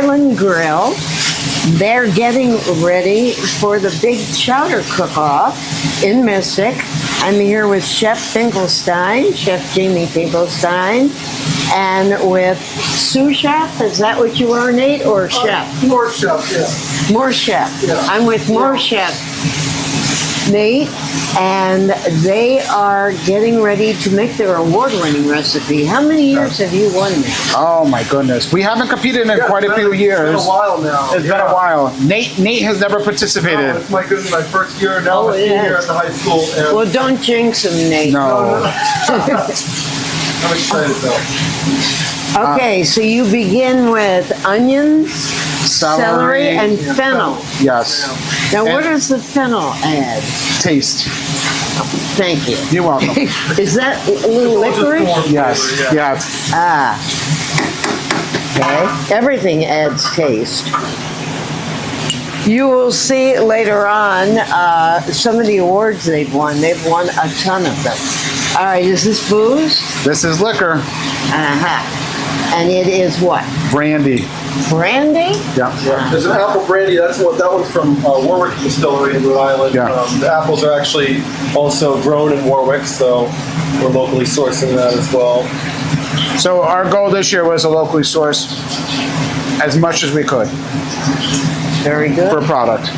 Island Grill. They're getting ready for the big chowder cook-off in Mystic. I'm here with Chef Finkelstein, Chef Jamie Finkelstein, and with sous chef. Is that what you are, Nate, or chef? More chef, yeah. More chef. Yeah. I'm with more chef, Nate, and they are getting ready to make their award-winning recipe. How many years have you won this? Oh my goodness, we haven't competed in quite a few years. It's been a while now. It's been a while. Nate has never participated. No, it's my goodness, my first year now. I'm a senior at the high school. And Well, don't jinx him, Nate. No. I'm excited though. Okay, so you begin with onions, celery, and fennel. Yes. Now, what And does the fennel add? taste. Thank you. You're welcome. Is that a little licorice? Yes. Yeah. Yes. Ah. Okay. Everything adds taste. You will see later on some of the awards they've won. They've won a ton of them. All right, is this booze? This is liquor. Uh-huh. And it is what? Brandy. Brandy? Yeah. There's an apple brandy. That one's from Warwick Distillery in Rhode Island. Yeah. The apples are actually also grown in Warwick, so we're locally sourcing that as well. So our goal this year was to locally source as much as we could Very good. for a product.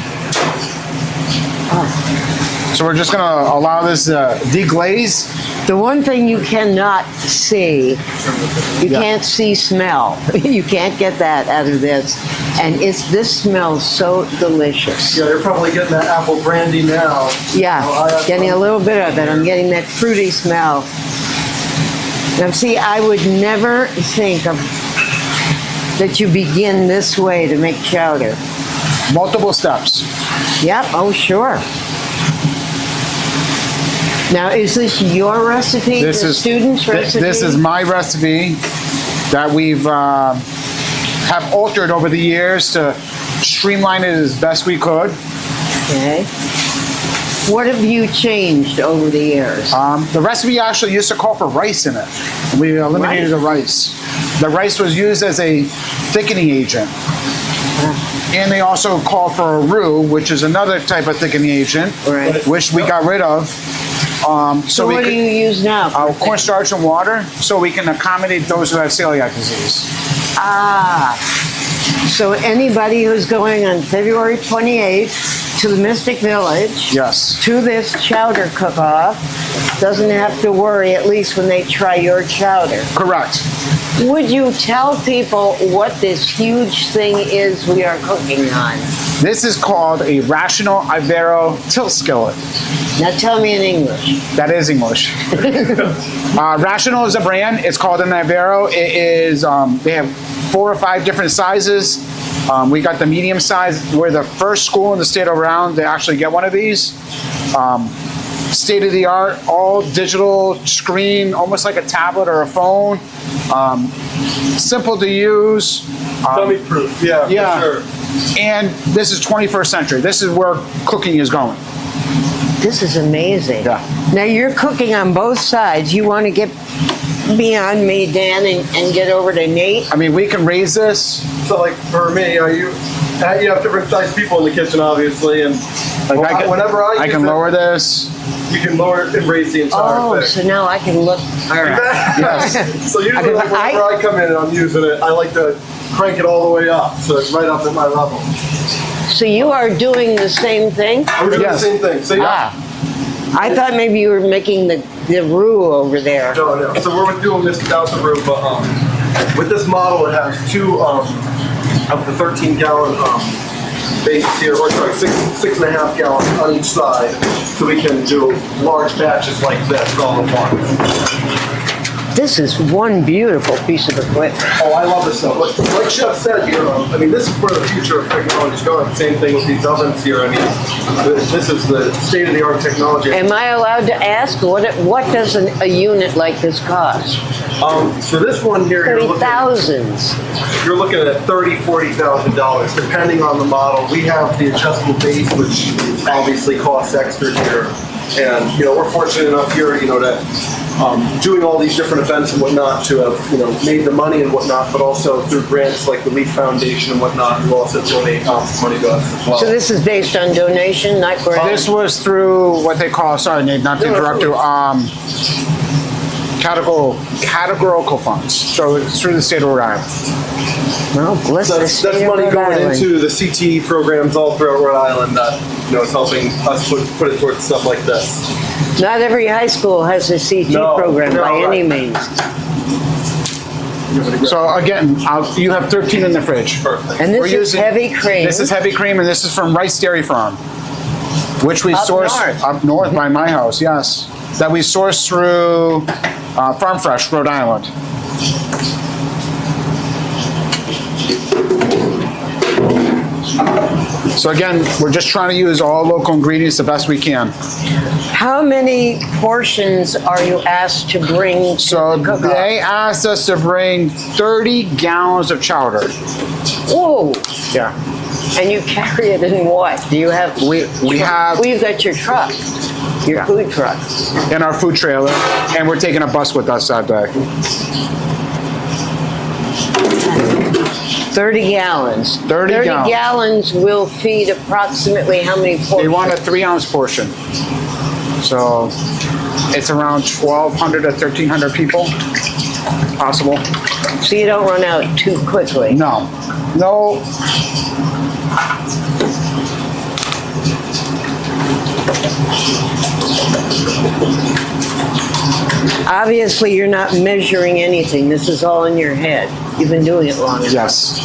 Oh. So we're just gonna allow this deglaze. The one thing you cannot see, you Yeah. can't see smell. You can't get that out of this. And this smells so delicious. Yeah, you're probably getting that apple brandy now. Yeah, getting a little bit of it. I'm getting that fruity smell. Now see, I would never think of that you begin this way to make chowder. Multiple steps. Yep, oh sure. Now, is this your recipe, the student's recipe? This is my recipe that we've have altered over the years to streamline it as best we could. Okay. What have you changed over the years? The recipe actually used to call for rice in it. We eliminated the rice. The rice was used as a thickening agent. And they also call for a roux, which is another type of thickening agent, Right. which we got rid of. So what do you use now? Cornstarch and water, so we can accommodate those who have celiac disease. Ah, so anybody who's going on February 28th to the Mystic Village, Yes. to this chowder cook-off, doesn't have to worry, at least when they try your chowder. Correct. Would you tell people what this huge thing is we are cooking on? This is called a Rational Ibero tilt skillet. Now tell me in English. That is English. Rational is a brand. It's called an Ibero. It is, they have 4 or 5 different sizes. We got the medium size. We're the first school in the state of Rhode Island to actually get one of these. State of the art, all digital screen, almost like a tablet or a phone. Simple to use. Dummy proof, yeah, Yeah. for sure. And this is 21st century. This is where cooking is going. This is amazing. Yeah. Now you're cooking on both sides. You want to get beyond me, Dan, and get over to Nate? I mean, we can raise this. So like for me, you have different sized people in the kitchen, obviously, and Like whenever I can use lower it, this. you can lower it and raise the entire Oh, thing. so now I can look. All right. Yes. So usually, like, whenever I come in and I'm using it, I like to crank it all the way up, so it's right up at my level. So you are doing the same thing? We're doing Yes. the same thing. So yeah. I thought maybe you were making the roux over there. No. So we're doing this without the roux, but with this model, it has 2 of the 13-gallon bases here, or sorry, 6.5 gallons on each side, so we can do large batches like this all at once. This is one beautiful piece of equipment. Oh, I love this stuff. Like Chef said, I mean, this is where the future of technology is going. Same thing with these ovens here. I mean, this is the state-of-the-art technology. Am I allowed to ask what does a unit like this cost? For this one here, Thousands. you're looking at $30,000-$40,000, depending on the model. We have the adjustable base, which obviously costs extra here. And, you know, we're fortunate enough here, you know, to doing all these different events and whatnot to have, you know, made the money and whatnot, but also through grants like the Leaf Foundation and whatnot, who also donate money to us as well. So this is based on donation, not grant? This was through what they call, sorry Nate, not to interrupt you, categorical funds. So it's through the state of Rhode Island. Well, bless So the that's state of money Rhode going Island. into the CTE programs all throughout Rhode Island that, you know, is helping us put it towards stuff like this. Not every high school has a CT No, program no, by any right. means. So again, you have 13 in the fridge. Perfect. And We're this is using- heavy cream. This is heavy cream, and this is from Rice Dairy Farm, which we Up source north. up north by my house. Yes, that we source through Farm Fresh, Rhode Island. So again, we're just trying to use all local ingredients the best we can. How many portions are you asked to bring to So the cook-off? they asked us to bring 30 gallons of chowder. Whoa! Yeah, And you carry it in what? Do you have? we have Well, you've got your truck, your Yeah. food truck. in our food trailer, and we're taking a bus with us that day. 30 gallons. 30 gallons. gallons will feed approximately how many portions? They want a 3-ounce portion. So it's around 1,200 to 1,300 people, possible. So you don't run out too quickly. No, no. Obviously, you're not measuring anything. This is all in your head. You've been doing it long enough. Yes.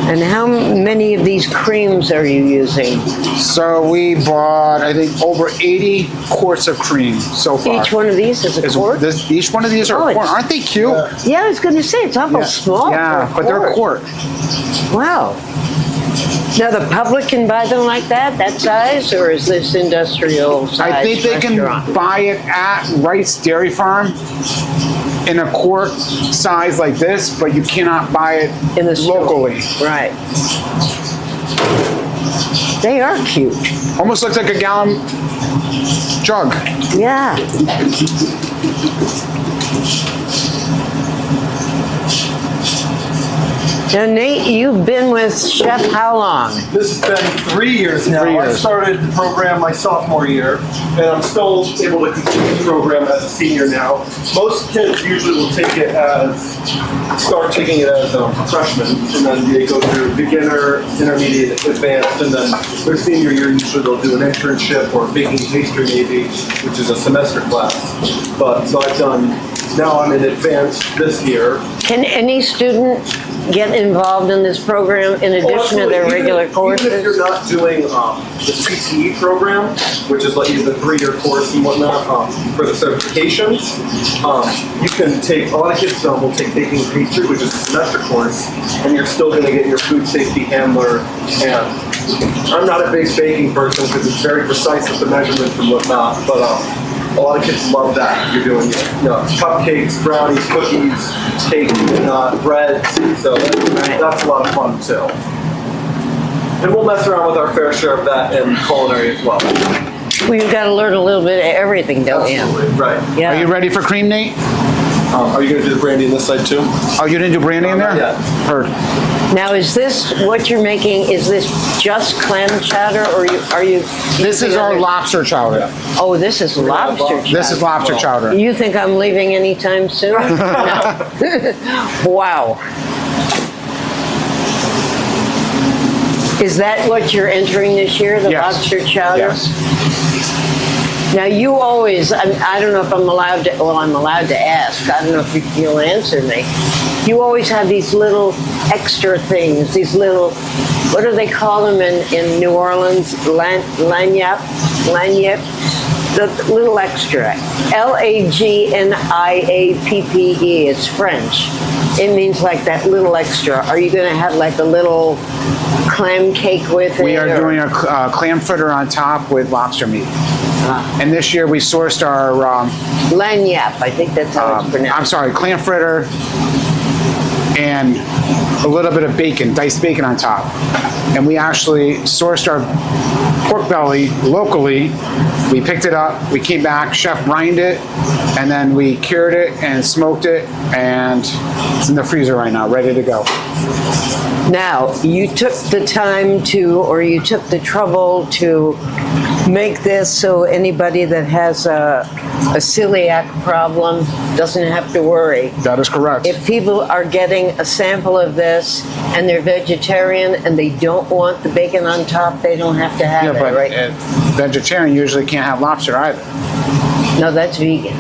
And how many of these creams are you using? So we bought, I think, over 80 quarts of cream so far. Each one of these is a quart? Each one of these are Oh, a it's- quart. Aren't they cute? Yeah, I was going to say, it's awful small. Yeah, for but they're a quart. Wow. Now, the public can buy them like that size, or is this industrial size I think they restaurant? can buy it at Rice Dairy Farm in a quart size like this, but you cannot buy it In the store. locally. Right. They are cute. Almost looks like a gallon jug. Yeah. Now, Nate, you've been with Chef how long? This has been 3 years now. 3 I years. started the program my sophomore year, and I'm still able to continue the program as a senior now. Most kids usually will start taking it as a freshman, and then they go through beginner, intermediate, advanced, and then their senior year usually they'll do an internship or baking pastry maybe, which is a semester class. But so now I'm in advanced this year. Can any student get involved in this program in addition to their Absolutely. regular Even if courses? you're not doing the CTE program, which is like the 3-year course and whatnot for the certifications, you can take, a lot of kids will take baking and pastry, which is a semester course, and you're still going to get your food safety handler. And I'm not a big baking person because it's very precise with the measurements and whatnot, but a lot of kids love that. You're doing cupcakes, brownies, cookies, cake, breads. So that's a lot of fun too. And we'll mess around with our fair share of that in culinary as well. Well, you've got to learn a little bit of everything, don't you? Absolutely, right. Yeah. Are you ready for cream, Nate? Are you going to do the brandy on this side too? Oh, you didn't do brandy in there? Not yet. Heard. Now, is this what you're making? Is this just clam chowder, or are you? This is our lobster chowder. Oh, this is lobster chowder. This is lobster chowder. You think I'm leaving anytime soon? No. Wow. Is that what you're entering this year, the Yes. lobster chowder? Yes. Now, you always, I don't know if I'm allowed to, well, I'm allowed to ask. I don't know if you'll answer me. You always have these little extra things, these little, what do they call them in New Orleans? Lagniappe? The little extra. Lagniappe. It's French. It means like that little extra. Are you going to have like a little clam cake with it? We are or- doing a clam fritter on top with lobster meat. And this year we sourced our, Lanyap, I think that's how it's pronounced. I'm sorry, clam fritter and a little bit of bacon, diced bacon on top. And we actually sourced our pork belly locally. We picked it up, we came back, chef brined it, and then we cured it and smoked it, and it's in the freezer right now, ready to go. Now, you took the time to, or you took the trouble to make this so anybody that has a celiac problem doesn't have to worry. That is correct. If people are getting a sample of this and they're vegetarian and they don't want the bacon on top, they don't have to have it, right? Vegetarian usually can't have lobster either. No, that's vegan.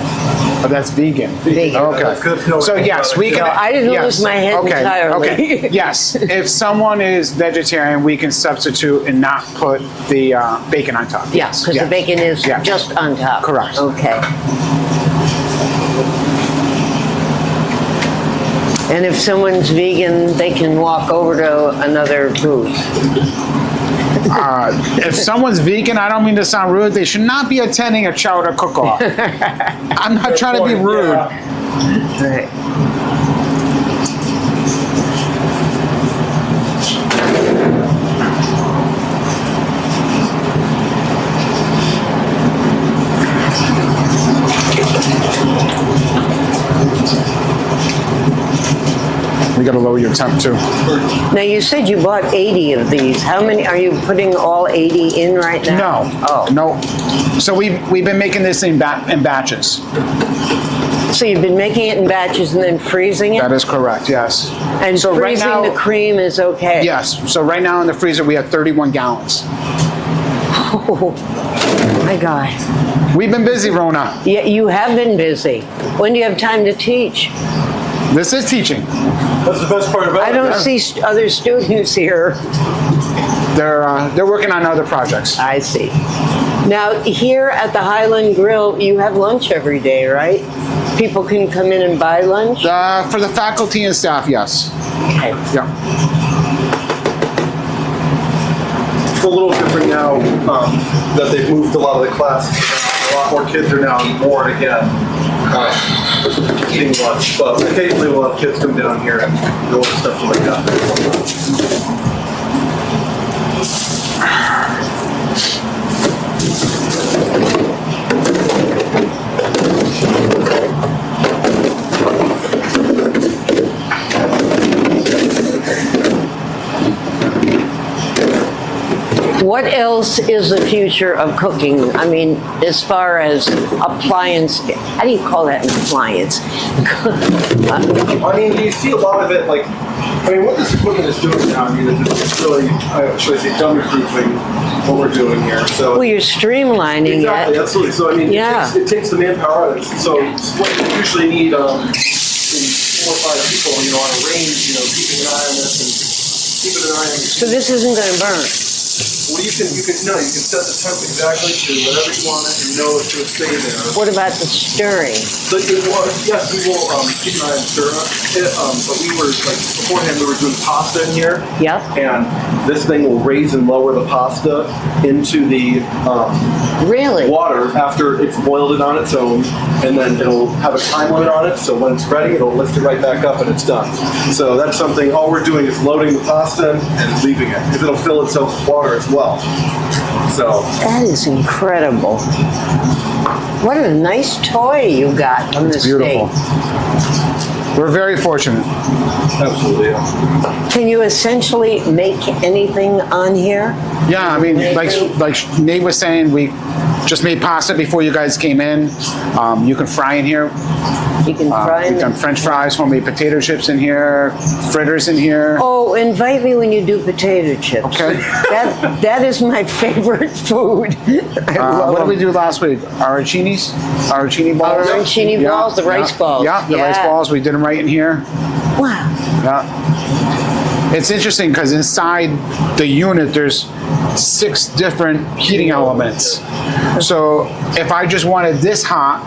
Oh, that's vegan. Vegan. Okay. That's good. So yes, we can. No, I didn't lose my head entirely. Okay. Yes, if someone is vegetarian, we can substitute and not put the bacon on top. Yeah, because the bacon is just on top. Correct. Okay. And if someone's vegan, they can walk over to another booth. If someone's vegan, I don't mean to sound rude, they should not be attending a chowder cook-off. I'm not trying to be rude. Right. We gotta lower your temp too. Now, you said you bought 80 of these. How many, are you putting all 80 in right now? No. Oh. No. So we've been making this in batches. So you've been making it in batches and then freezing it? That is correct, yes. And so freezing right now, the cream is okay? Yes. So right now in the freezer we have 31 gallons. Oh, my God. We've been busy, Rona. Yeah, you have been busy. When do you have time to teach? This is teaching. That's the best part about it. I don't see other students here. They're working on other projects. I see. Now, here at the Highland Grill, you have lunch every day, right? People can come in and buy lunch? For the faculty and staff, yes. Okay. Yeah. It's a little different now that they've moved a lot of the classes. A lot more kids are now on board again. Eating lunch, but occasionally we'll have kids come down here and go and stuff like that. What else is the future of cooking? I mean, as far as appliance, how do you call that an appliance? I mean, you see a lot of it, like, I mean, what this equipment is doing now, I mean, it's really, should I say, dummy-proofing what we're doing here. So Well, you're streamlining exactly, it. absolutely. So I mean, it takes the manpower out of it. So what you usually need 4 or 5 people, on a range, keeping an eye on this and keeping an eye on. So this isn't going to burn? Well, you can set the temp exactly to whatever you want it and know it's going to stay there. What about the stirring? So yes, we will keep an eye on stir it, but we were, like, beforehand we were doing pasta in here. Yep. And this thing will raise and lower the pasta into the Really? water after it's boiled it on its own, and then it'll have a time limit on it, so when it's ready, it'll lift it right back up and it's done. So that's something, all we're doing is loading the pasta and leaving it, because it'll fill itself with water as well. So That is incredible. What a nice toy you got from the Beautiful. state. We're very fortunate. absolutely, yeah. Can you essentially make anything on here? Yeah, I mean, like Nate was saying, we just made pasta before you guys came in. You can fry in here. You can fry We've done them. French fries, homemade potato chips in here, fritters in here. Oh, invite me when you do potato chips. Okay. That is my favorite food. I love What did we them. do last week? Arancini balls. Arancini Yeah, balls, the rice balls. Yeah, the rice balls. We did them right in here. Wow. Yeah. It's interesting because inside the unit there's 6 different heating elements. So if I just wanted this hot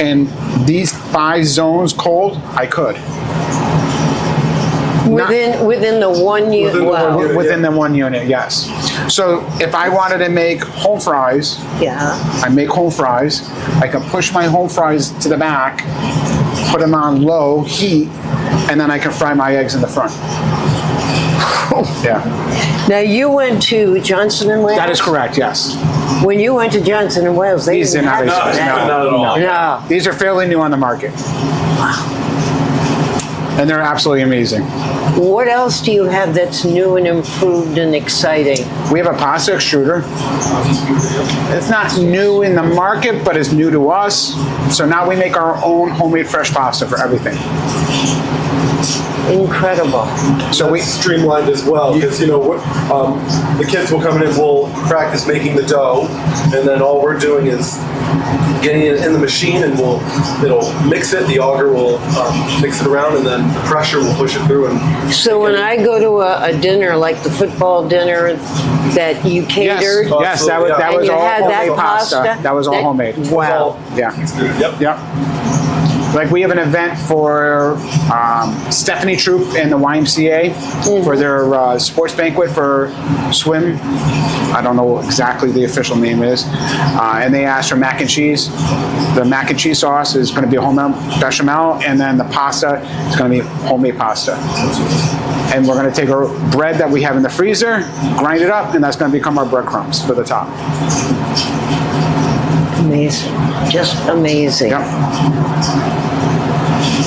and these 5 zones cold, I could. Within the 1 year. Within the Wow. 1 unit. Within the 1 unit, yes. So if I wanted to make home fries, Yeah. I make home fries. I can push my home fries to the back, put them on low heat, and then I can fry my eggs in the front. Yeah, Now you went to Johnson and Wales. that is correct. Yes, When you went to Johnson and Wales, they these are didn't not, have that. not at all. No. These are fairly new on the market, and they're absolutely amazing. What else do you have that's new and improved and exciting? We have a pasta extruder. It's not new in the market, but it's new to us. So now we make our own homemade fresh pasta for everything. Incredible. So we, That's streamlined as well, because the kids will come in and we'll practice making the dough, and then all we're doing is getting it in the machine, and it'll mix it. The auger will mix it around, and then the pressure will push it through. And So when I go to a dinner, like the football dinner that you catered, yes, that was and you all had that homemade pasta. That was all homemade. Wow. Yeah. Yep. Yep. Like we have an event for Stephanie Troop and the YMCA for their sports banquet for swim. I don't know exactly the official name is. And they asked for mac and cheese. The mac and cheese sauce is going to be homemade bechamel, and then the pasta is going to be homemade pasta. And we're going to take our bread that we have in the freezer, grind it up, and that's going to become our breadcrumbs for the top. Amazing. Just amazing. Yep.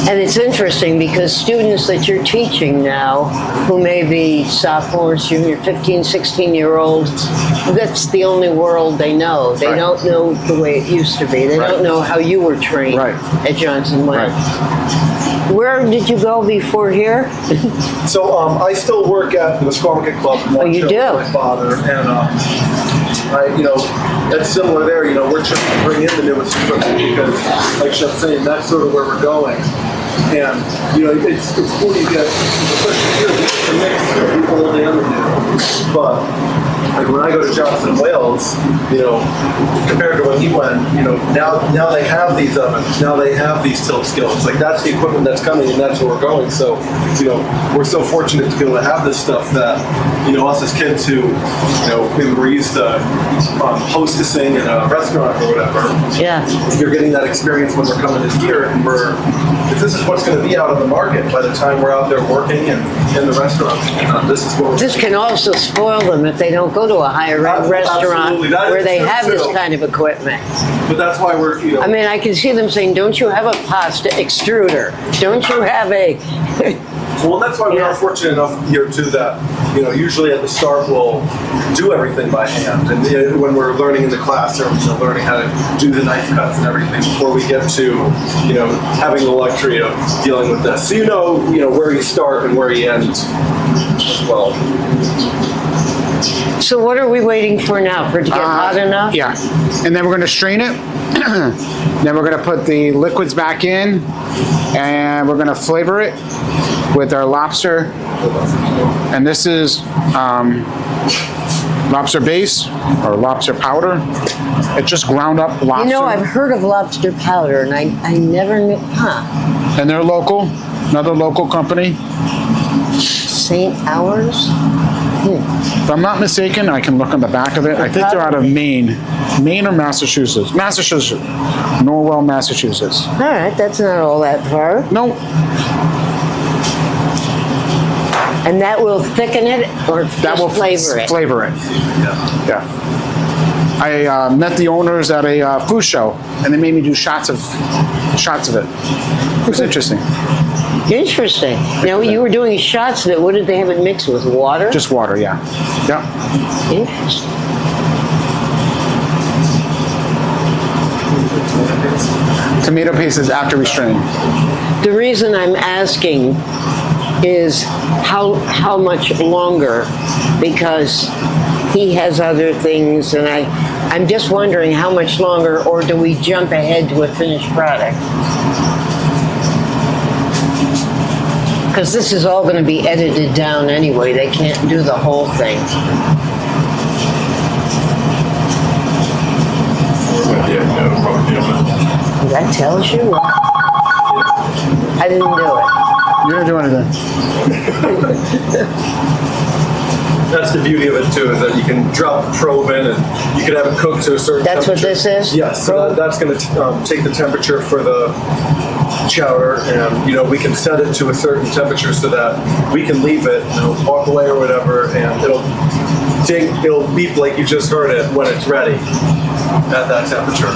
And it's interesting because students that you're teaching now, who may be sophomores, junior, 15, 16-year-olds, that's the only world they know. They Right. don't know the way it used to be. They Right. don't know how you were trained Right. at Johnson Wales. Right. Where did you go before here? So I still work at the Squamicut Club. Oh, you do? With my father, and that's similar there. We're trying to bring in the newest equipment because, like Chef's saying, that's sort of where we're going. And it's cool to get, especially here, the mix of the old and the new. But like when I go to Johnson Wales, compared to when he went, now they have these ovens, now they have these tilt skills. Like that's the equipment that's coming, and that's where we're going. So, we're so fortunate to be able to have this stuff that, us as kids who, maybe we're used to hostessing in a restaurant or whatever. Yeah. You're getting that experience when we're coming this year, and if this is what's going to be out on the market by the time we're out there working and in the restaurants, this is what we're This can also spoil them if they don't go to a higher end restaurant Absolutely. That where is they true, have this too. kind of equipment. But that's why we're, I mean, I can see them saying, don't you have a pasta extruder? Don't you have a... well, that's why we Yeah. are fortunate enough here too that, usually at the start we'll do everything by hand. And when we're learning in the classroom, learning how to do the knife cuts and everything before we get to, having the luxury of dealing with this. So where you start and where you end as well. So what are we waiting for now? For it to get hot enough? Yeah, and then we're going to strain it. Then we're going to put the liquids back in, and we're going to flavor it with our lobster. And this is lobster base or lobster powder. It's just ground up lobster. I've heard of lobster powder, and I never knew. Huh? And they're local, another local company. St. Hours? If I'm not mistaken, I can look on the back of it. I think they're out of Maine or Massachusetts. Norwell, Massachusetts. All right, that's not all that far. No, And that will thicken it or that just will flavor it? Flavor it. Yeah. I met the owners at a food show, and they made me do shots of it. It was interesting. Interesting. Now, you were doing shots of it. What did they have it mixed with? Water? Just water, yeah. Yeah. Interesting. Tomato paste is after we strain. The reason I'm asking is how much longer, because he has other things, and I'm just wondering how much longer, or do we jump ahead to a finished product? Because this is all going to be edited down anyway. They can't do the whole thing. That tells you what? I didn't do it. You didn't do anything. That's the beauty of it too, is that you can drop the probe in and you can have it cooked to a certain That's what temperature. this is? Yes, so that's going to take the temperature for the chowder, and we can set it to a certain temperature so that we can leave it, walk away or whatever, and it'll beep like you just heard it when it's ready at that temperature.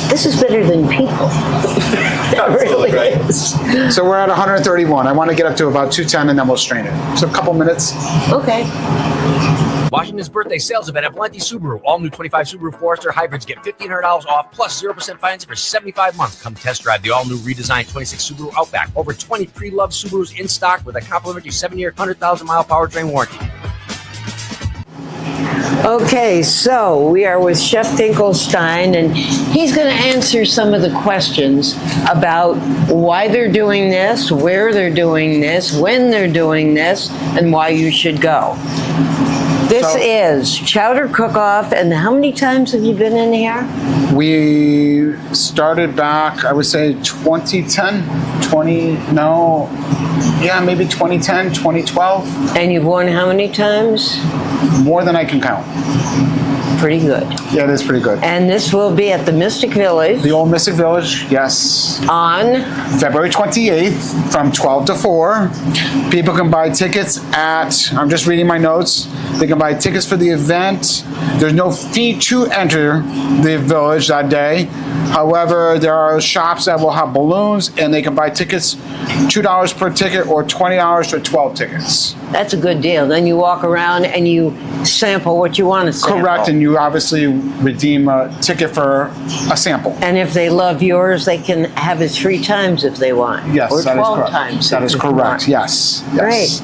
This is better than people. It really Right. is. So we're at 131. I want to get up to about 210 and then we'll strain it. So a couple minutes. Okay. Washington's birthday sales event at Valenti Subaru. All new 25 Subaru Forester hybrids get $1,500 off plus 0% financing for 75 months. Come test drive the all-new redesigned 26 Subaru Outback. Over 20 pre-loved Subarus in stock with a complimentary 7-year, 100,000-mile powertrain warranty. Okay, so we are with Chef Finkelstein, and he's going to answer some of the questions about why they're doing this, where they're doing this, when they're doing this, and why you should go. This is Chowder Cook-Off, and how many times have you been in here? We started back, I would say 2010, maybe 2010, 2012. And you've won how many times? More than I can count. Pretty good. Yeah, it is pretty good. And this will be at the Mystic Village The old Mystic Village, yes. on February 28th from 12 to 4. People can buy tickets at, I'm just reading my notes, they can buy tickets for the event. There's no fee to enter the village that day. However, there are shops that will have balloons and they can buy tickets, $2 per ticket or $20 for 12 tickets. That's a good deal. Then you walk around and you sample what you want to sample. Correct, and you obviously redeem a ticket for a sample. And if they love yours, they can have it 3 times if they want. Yes, or that is 12 correct. times. That is if you correct. want. Yes. Great.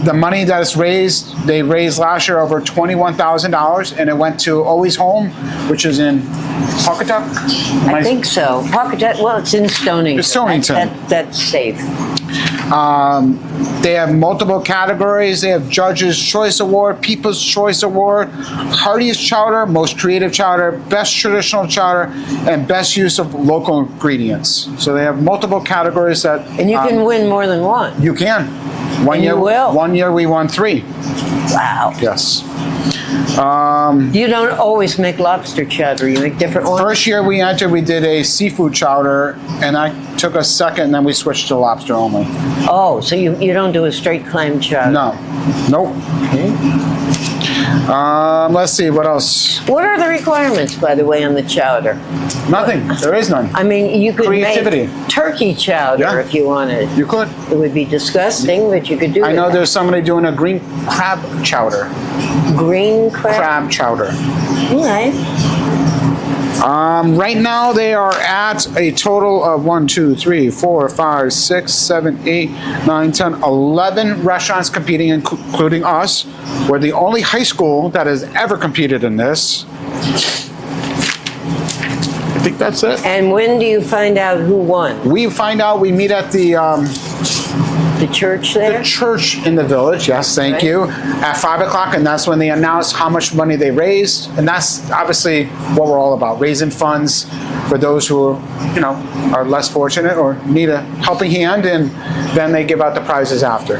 The money that is raised, they raised last year over $21,000, and it went to Always Home, which is in Pawcatuck. I think so. Pawcatuck, well, it's in Stonington. It's Stonington. That's safe. They have multiple categories. They have Judge's Choice Award, People's Choice Award, Heartiest Chowder, Most Creative Chowder, Best Traditional Chowder, and Best Use of Local Ingredients. So they have multiple categories that... And you can win more than one. You can. And you will. One year we won 3. Wow. Yes. You don't always make lobster chowder. You make different ones? First year we entered, we did a seafood chowder, and I took a second, and then we switched to lobster only. Oh, so you don't do a straight clam chowder? No. Nope. Okay. Let's see, what else? What are the requirements, by the way, on the chowder? Nothing. There is none. I mean, you could Creativity. make turkey chowder Yeah. if you wanted. You could. It would be disgusting, but you could do it. I know there's somebody doing a green crab chowder. Green crab. Crab chowder. All right. Right now they are at a total of 1, 2, 3, 4, 5, 6, 7, 8, 9, 10, 11 restaurants competing, including us. We're the only high school that has ever competed in this. I think that's it. And when do you find out who won? We find out, we meet at the church there? church in the village, yes, thank Right. you, at 5 o'clock, and that's when they announce how much money they raised, and that's obviously what we're all about, raising funds for those who, are less fortunate or need a helping hand, and then they give out the prizes after.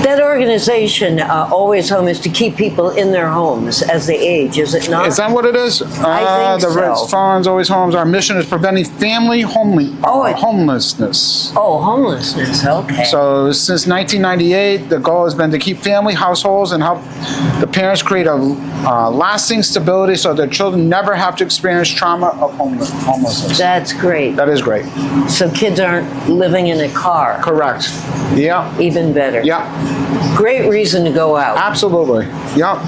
That organization, Always Home, is to keep people in their homes as they age, is it not? Is that what it is? I think the so. Red Funds, Always Homes, our mission is preventing family homelessness. Oh, homelessness, okay. So since 1998, the goal has been to keep family households and help the parents create a lasting stability so their children never have to experience trauma of homelessness. That's great. That is great. So kids aren't living in a car. Correct. Yeah. Even better. Yeah. Great reason to go out. Absolutely. Yeah.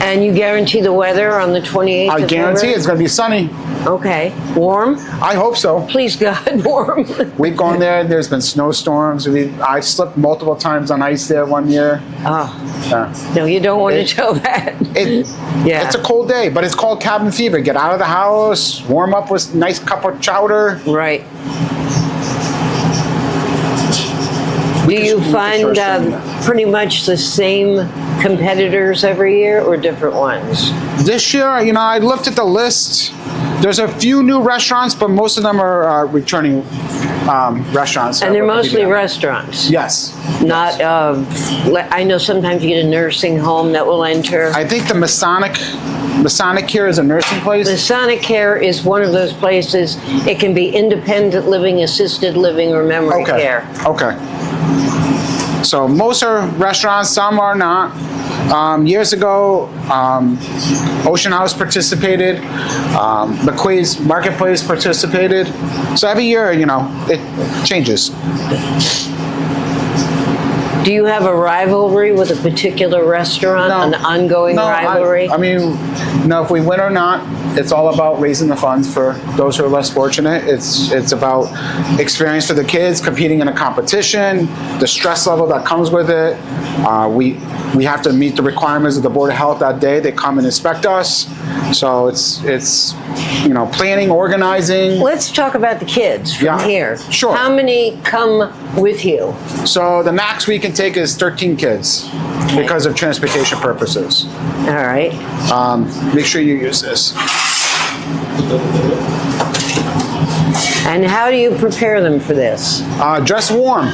And you guarantee the weather on the 28th I of guarantee February? it's going to be sunny. Okay. Warm? I hope so. Please God, warm. We've gone there. There's been snowstorms. I've slipped multiple times on ice there one year. Oh, Yeah. no, you don't want to tell that. Yeah. It's a cold day, but it's called cabin fever. Get out of the house, warm up with a nice cup of chowder. Right. Do you find pretty much the same competitors every year or different ones? This year, I looked at the list. There's a few new restaurants, but most of them are returning restaurants. And they're that we're mostly competing at. restaurants. Yes. Not, I know sometimes you get a nursing home that will enter. I think the Masonic here is a nursing place. Masonic Care is one of those places. It can be independent living, assisted living, or memory care. Okay. So most are restaurants, some are not. Years ago, Ocean House participated, McQuay's Marketplace participated. So every year, you know, it changes. Do you have a rivalry with a particular restaurant, No. an ongoing rivalry? I mean, no, if we win or not, it's all about raising the funds for those who are less fortunate. It's about experience for the kids, competing in a competition, the stress level that comes with it. We have to meet the requirements of the Board of Health that day. They come and inspect us. So it's you know, planning, organizing. Let's talk about the kids from Yeah, here. sure. How many come with you? So the max we can take is 13 kids because of transportation purposes. All right. Make sure you use this. And how do you prepare them for this? Dress warm.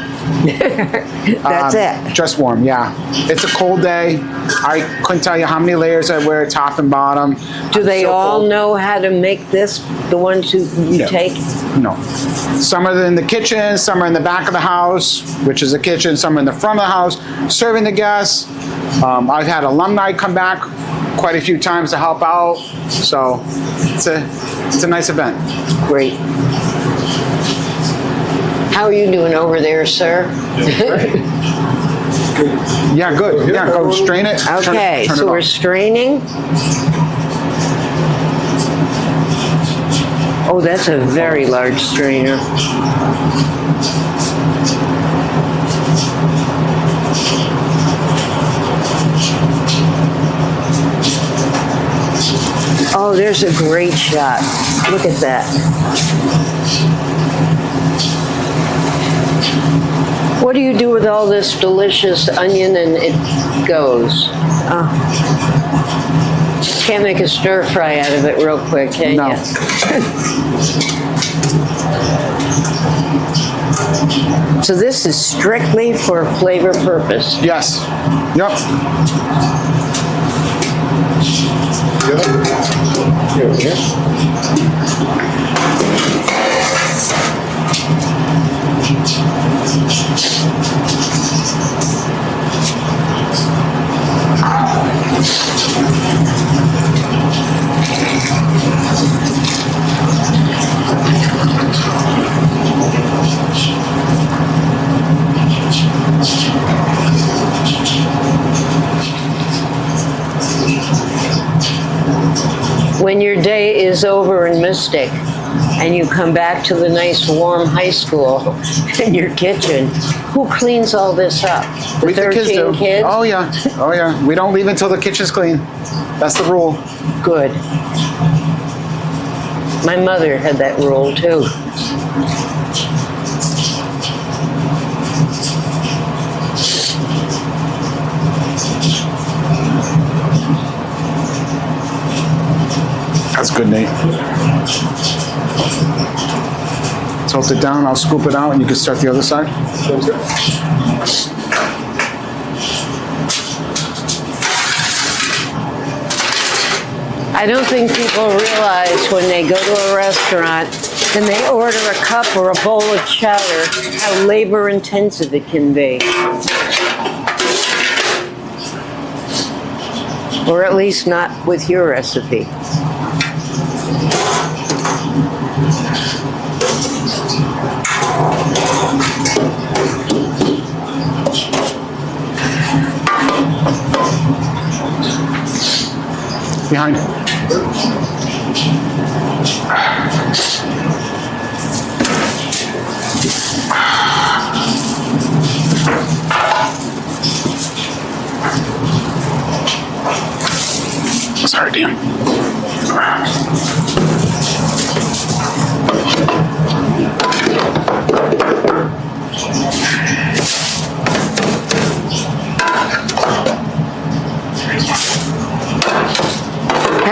That's it. Dress warm, yeah. It's a cold day. I couldn't tell you how many layers I wear, top and bottom. Do they So all cold. know how to make this, the ones who you No. take? No. Some are in the kitchen, some are in the back of the house, which is the kitchen, some are in the front of the house, serving the guests. I've had alumni come back quite a few times to help out. So it's a nice event. Great. How are you doing over there, sir? Yeah, good. Yeah, go strain it. Turn Okay, it so we're off. straining. Oh, that's a very large strainer. Oh, there's a great shot. Look at that. What do you do with all this delicious onion and it goes? Oh. Can't make a stir fry out of it real quick, can No. you? So this is strictly for flavor purpose. Yes. Yep. When your day is over in Mystic and you come back to the nice warm high school in your kitchen, who cleans all this up? The We, the 13 do. kids? Oh yeah. Oh yeah. We don't leave until the kitchen's clean. That's the rule. Good. My mother had that rule too. That's good, Nate. Tilt it down, I'll scoop it out, and you can start the other side. Sounds good. I don't think people realize when they go to a restaurant and they order a cup or a bowl of chowder, how labor intensive it can be. Or at least not with your recipe. Behind. Sorry, Dan.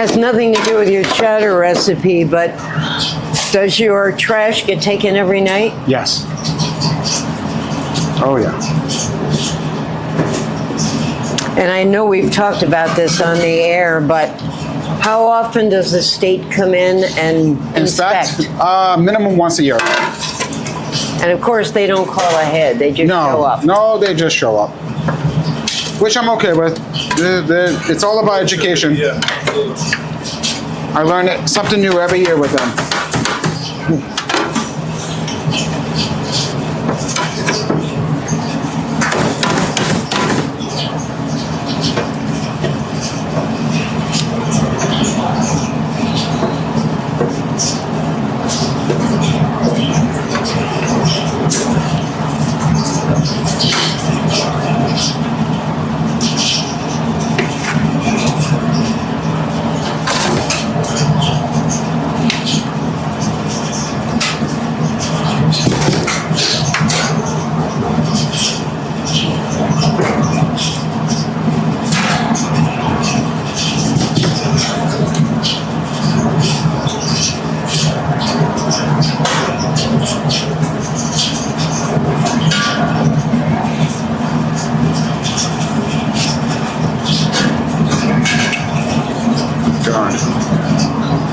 Has nothing to do with your chowder recipe, but does your trash get taken every night? Yes. Oh yeah. And I know we've talked about this on the air, but how often does the state come in and inspect? Minimum once a year. And of course, they don't call ahead. They just show up. No, they just show up. Which I'm okay with. It's all about education. Yeah. I learn something new every year with them.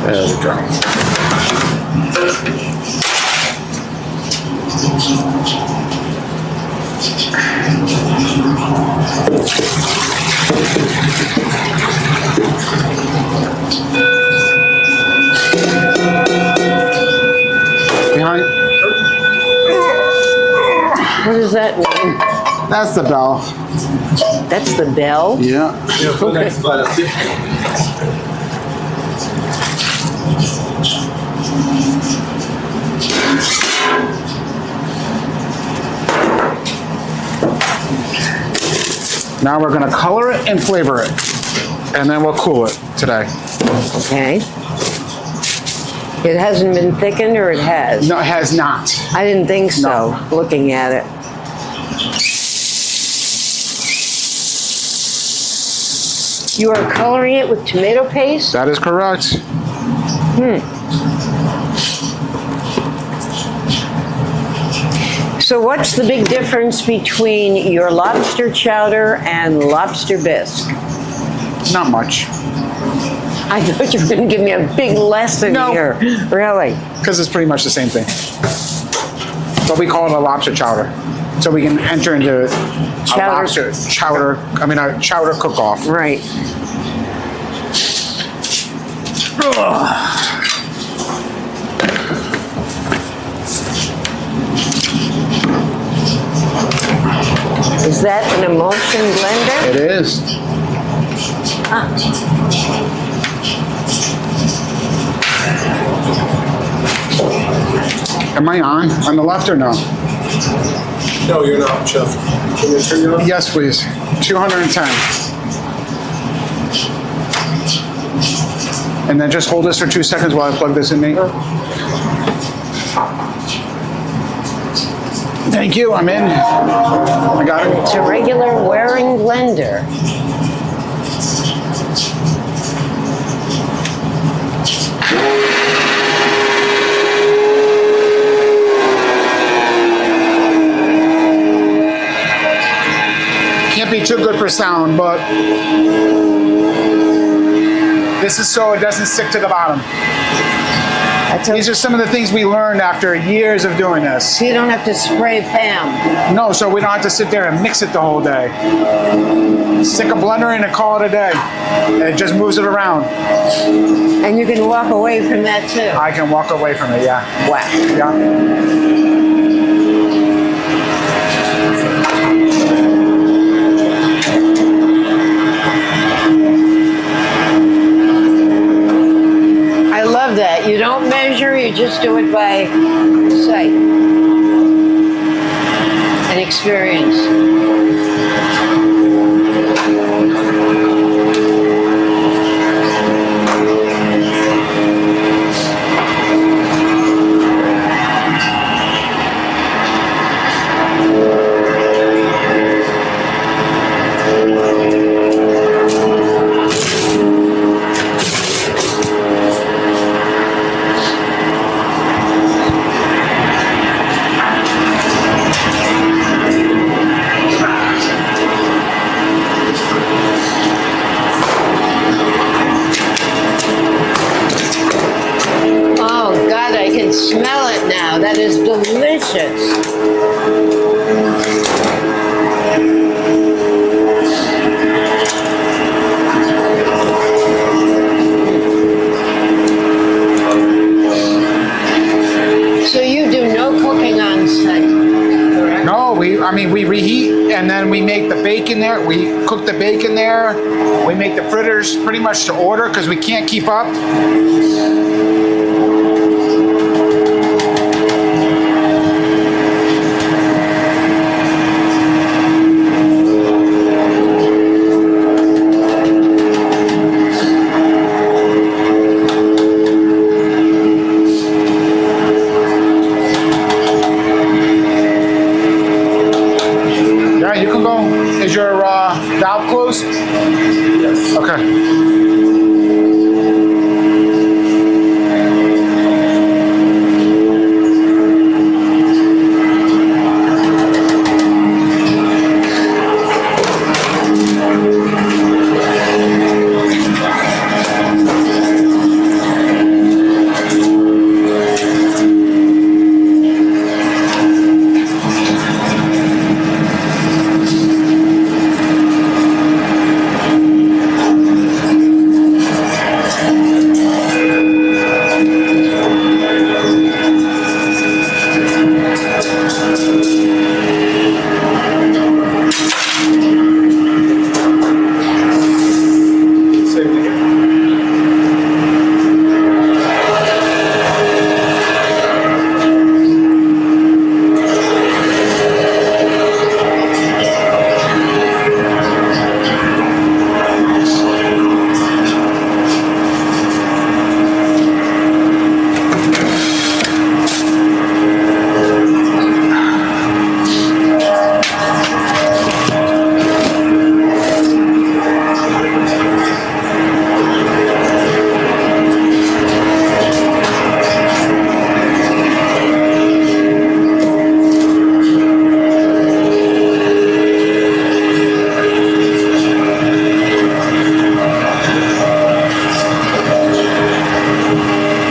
There we go. Behind. What does that mean? That's the bell. That's the bell? Yeah. Yeah, for the next class. Now we're gonna color it and flavor it. And then we'll cool it today. Okay. It hasn't been thickened, or it has? No, it has not. I didn't think so, No. looking at it. You are coloring it with tomato paste? That is correct. So what's the big difference between your lobster chowder and lobster bisque? Not much. I thought you were going to give me a big lesson No. here. Really? Because it's pretty much the same thing. But we call it a lobster chowder. So we can enter into a Chowder. a chowder cook-off. Right. Is that an emulsion blender? It is. Am I on the left or no? No, you're not, Chef. Can you turn it on? Yes, please. 210. And then just hold this for 2 seconds while I plug this in, Nate. Thank you, I'm in. I got it. It's a regular wearing blender. Can't be too good for sound, but this is so it doesn't stick to the bottom. That's These are some of the things we learned after years of doing this. so you don't have to spray Pam. No, so we don't have to sit there and mix it the whole day. Stick a blender in and call it a day. And it just moves it around. And you can walk away from that too. I can walk away from it, yeah. Wow. Yeah. I love that. You don't measure, you just do it by sight and experience. Now that is delicious. So you do no cooking on site, correct? No, we reheat and then we make the bacon there. We cook the bacon there. We make the fritters pretty much to order because we can't keep up. Yeah, you can go. Is your valve closed? Yes. Okay. Same thing here.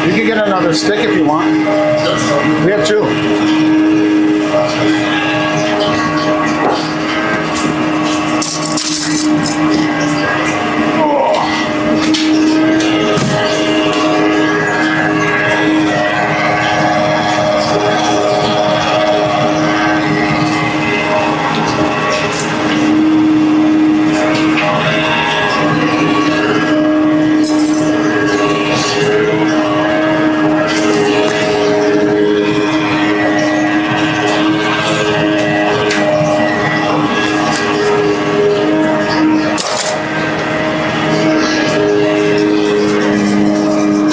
You can get another stick if you want. We have two.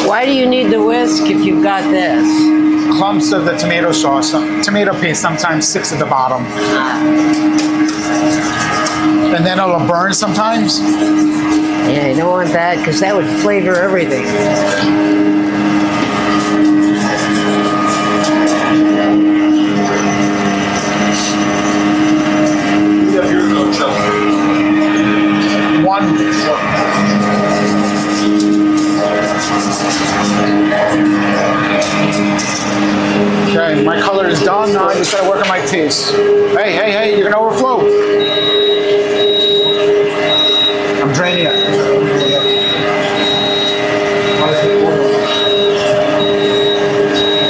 Why do you need the whisk if you've got this? Clumps of the tomato sauce, tomato paste sometimes sticks at the bottom. And then it'll burn sometimes. Yeah, you don't want that because that would flavor everything. We have your coach up. One. Okay, my color is done. Now I just gotta work on my taste. Hey, you're gonna overflow. I'm draining it.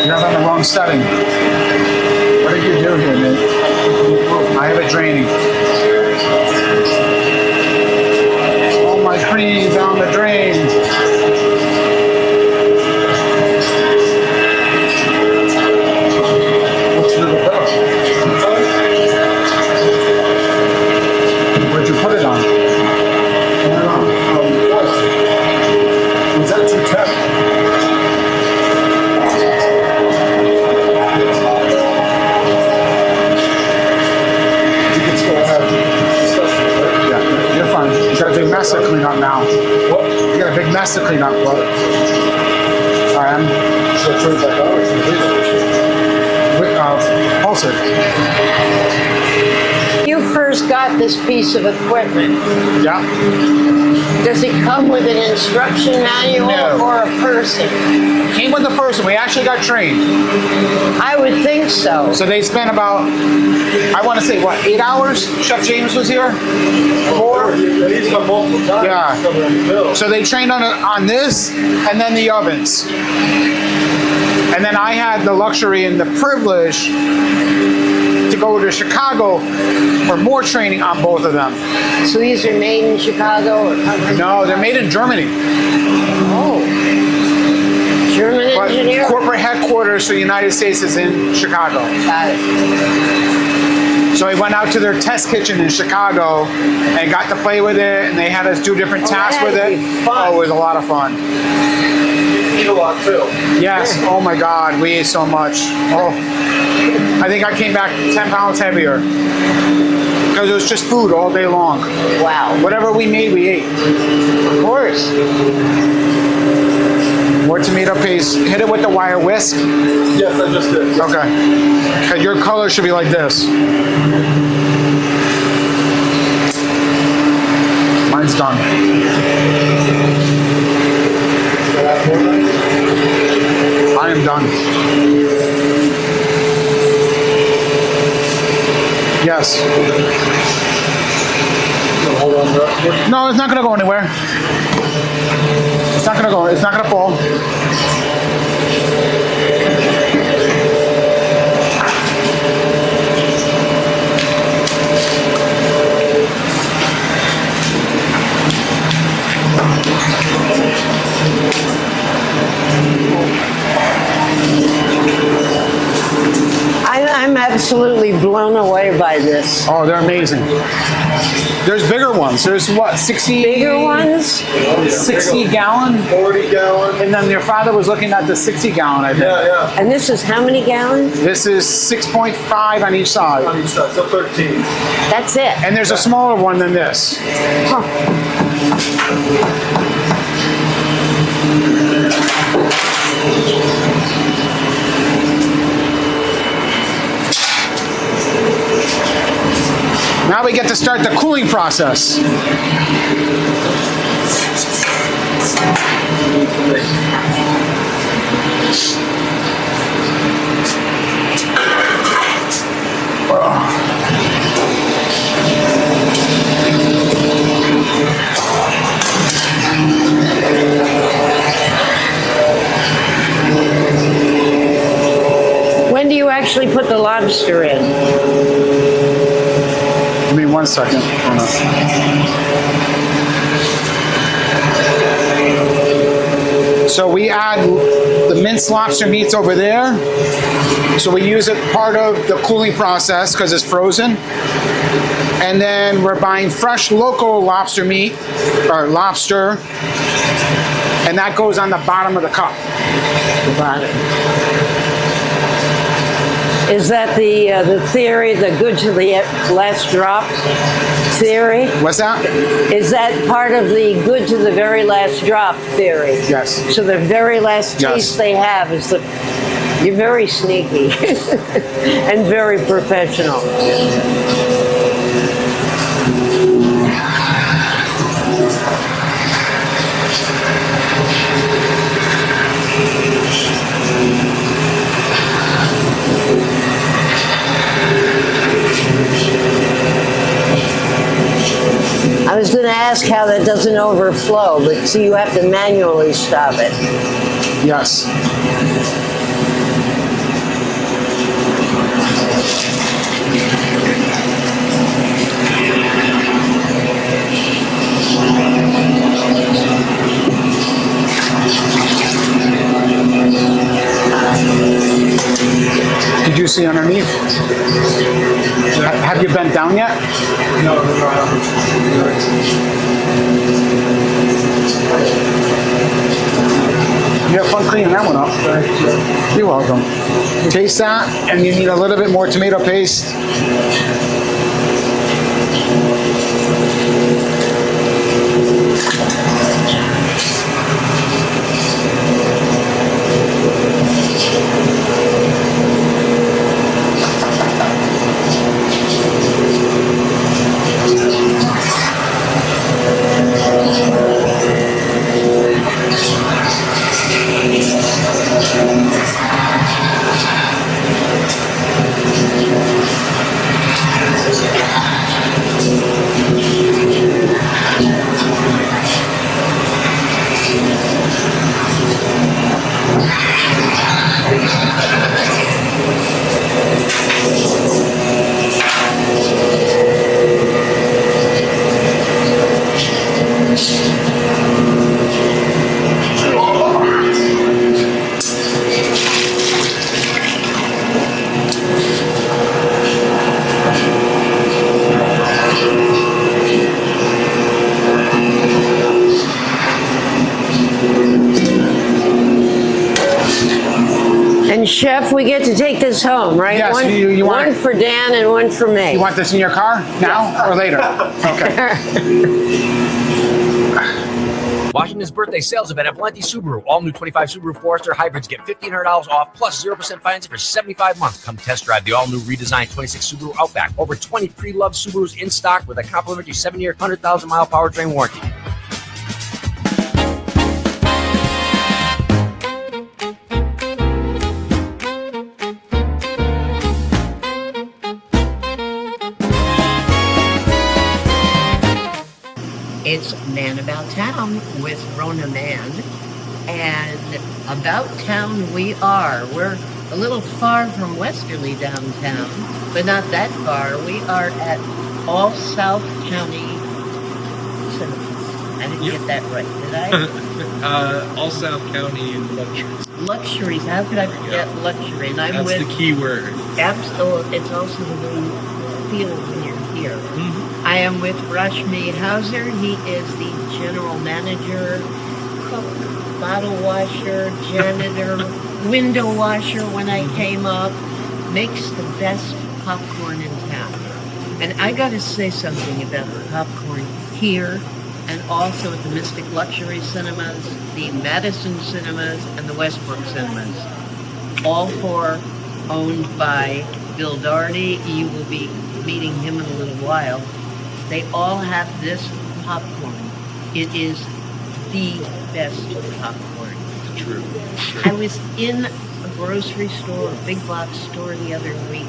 You're on the wrong setting. What did you do here, man? I have it draining. All my cream down the drain. Where'd you put it on? Was that 210? You can still have disgusting, right? Yeah, you're fine. You got a big mess to clean up now. What? You got a big mess to clean up, bro. All right, So it turns like ours. pulse it. You first got this piece of equipment. Yeah. Does it come with an instruction manual No. or a person? Came with the person. We actually got trained. I would think so. So they spent about, I want to say, what, 8 hours? Chef James was here? 4? He's come multiple times. Yeah. He's coming on the bill. So they trained on this and then the ovens. And then I had the luxury and the privilege to go to Chicago for more training on both of them. So these are made in Chicago or come No, they're made in Germany. Oh. German But engineer? corporate headquarters for the United States is in Chicago. Got it. So I went out to their test kitchen in Chicago and got to play with it, and they had us do different tasks that with had it. to be fun. Oh, it was a lot of fun. Eat a lot too. Yes. Oh my God, we ate so much. Oh, I think I came back 10 pounds heavier because it was just food all day long. Wow. Whatever we made, we ate. Of course. More tomato paste. Hit it with the wire whisk. Yes, I just did. Okay. Okay, your color should be like this. Mine's done. I am done. Yes. Hold on, bro. No, it's not gonna go anywhere. It's not gonna go. It's not gonna fall. I'm absolutely blown away by this. Oh, they're amazing. There's bigger ones. There's what, 60? Bigger ones? 60 gallon? 40 gallon. And then your father was looking at the 60 gallon, I think. Yeah. And this is how many gallons? This is 6.5 on each side. On each side, so 13. That's it. And there's a smaller one than this. Now we get to start the cooling process. When do you actually put the lobster in? Give me 1 second. Hold on. So we add the minced lobster meats over there. So we use it part of the cooling process because it's frozen. And then we're buying fresh local lobster meat or lobster. And that goes on the bottom of the cup. The bottom. Is that the theory, the good to the last drop theory? What's that? Is that part of the good to the very last drop theory? Yes. So the very last Yes. taste they have is the. You're very sneaky and very professional. I was going to ask how that doesn't overflow, but see, you have to manually stop it. Yes. Did you see underneath? Have you bent down yet? No. You have fun cleaning that one up. You're welcome. Taste that, and you need a little bit more tomato paste. And Chef, we get to take this home, right? Yes, one, you want one it? for Dan and one for me. You want this in your car now or later? Okay. Washington's birthday sales event at Valenti Subaru. All new 25 Subaru Forester hybrids get $1,500 off plus 0% financing for 75 months. Come test drive the all-new redesigned 26 Subaru Outback. Over 20 pre-loved Subarus in stock with a complimentary 7-year, 100,000-mile powertrain warranty. It's Mann About Town with Rona Mann. And about town we are. We're a little far from Westerly downtown, but not that far. We are at All South County Cinemas. I didn't get that right, did I? All South County luxuries. Luxuries. How could I forget luxury? And I'm That's with the key word. absolutely. It's also the way you feel when you're here. Mm-hmm. I am with Rashmi Hauser. He is the general manager, cook, bottle washer, janitor, window washer when I came up. Makes the best popcorn in town. And I got to say something about the popcorn here and also at the Mystic Luxury Cinemas, the Madison Cinemas, and the Westbrook Cinemas. All four owned by Bill Doherty. You will be meeting him in a little while. They all have this popcorn. It is the best popcorn. It's true. I was in a grocery store, a big box store the other week,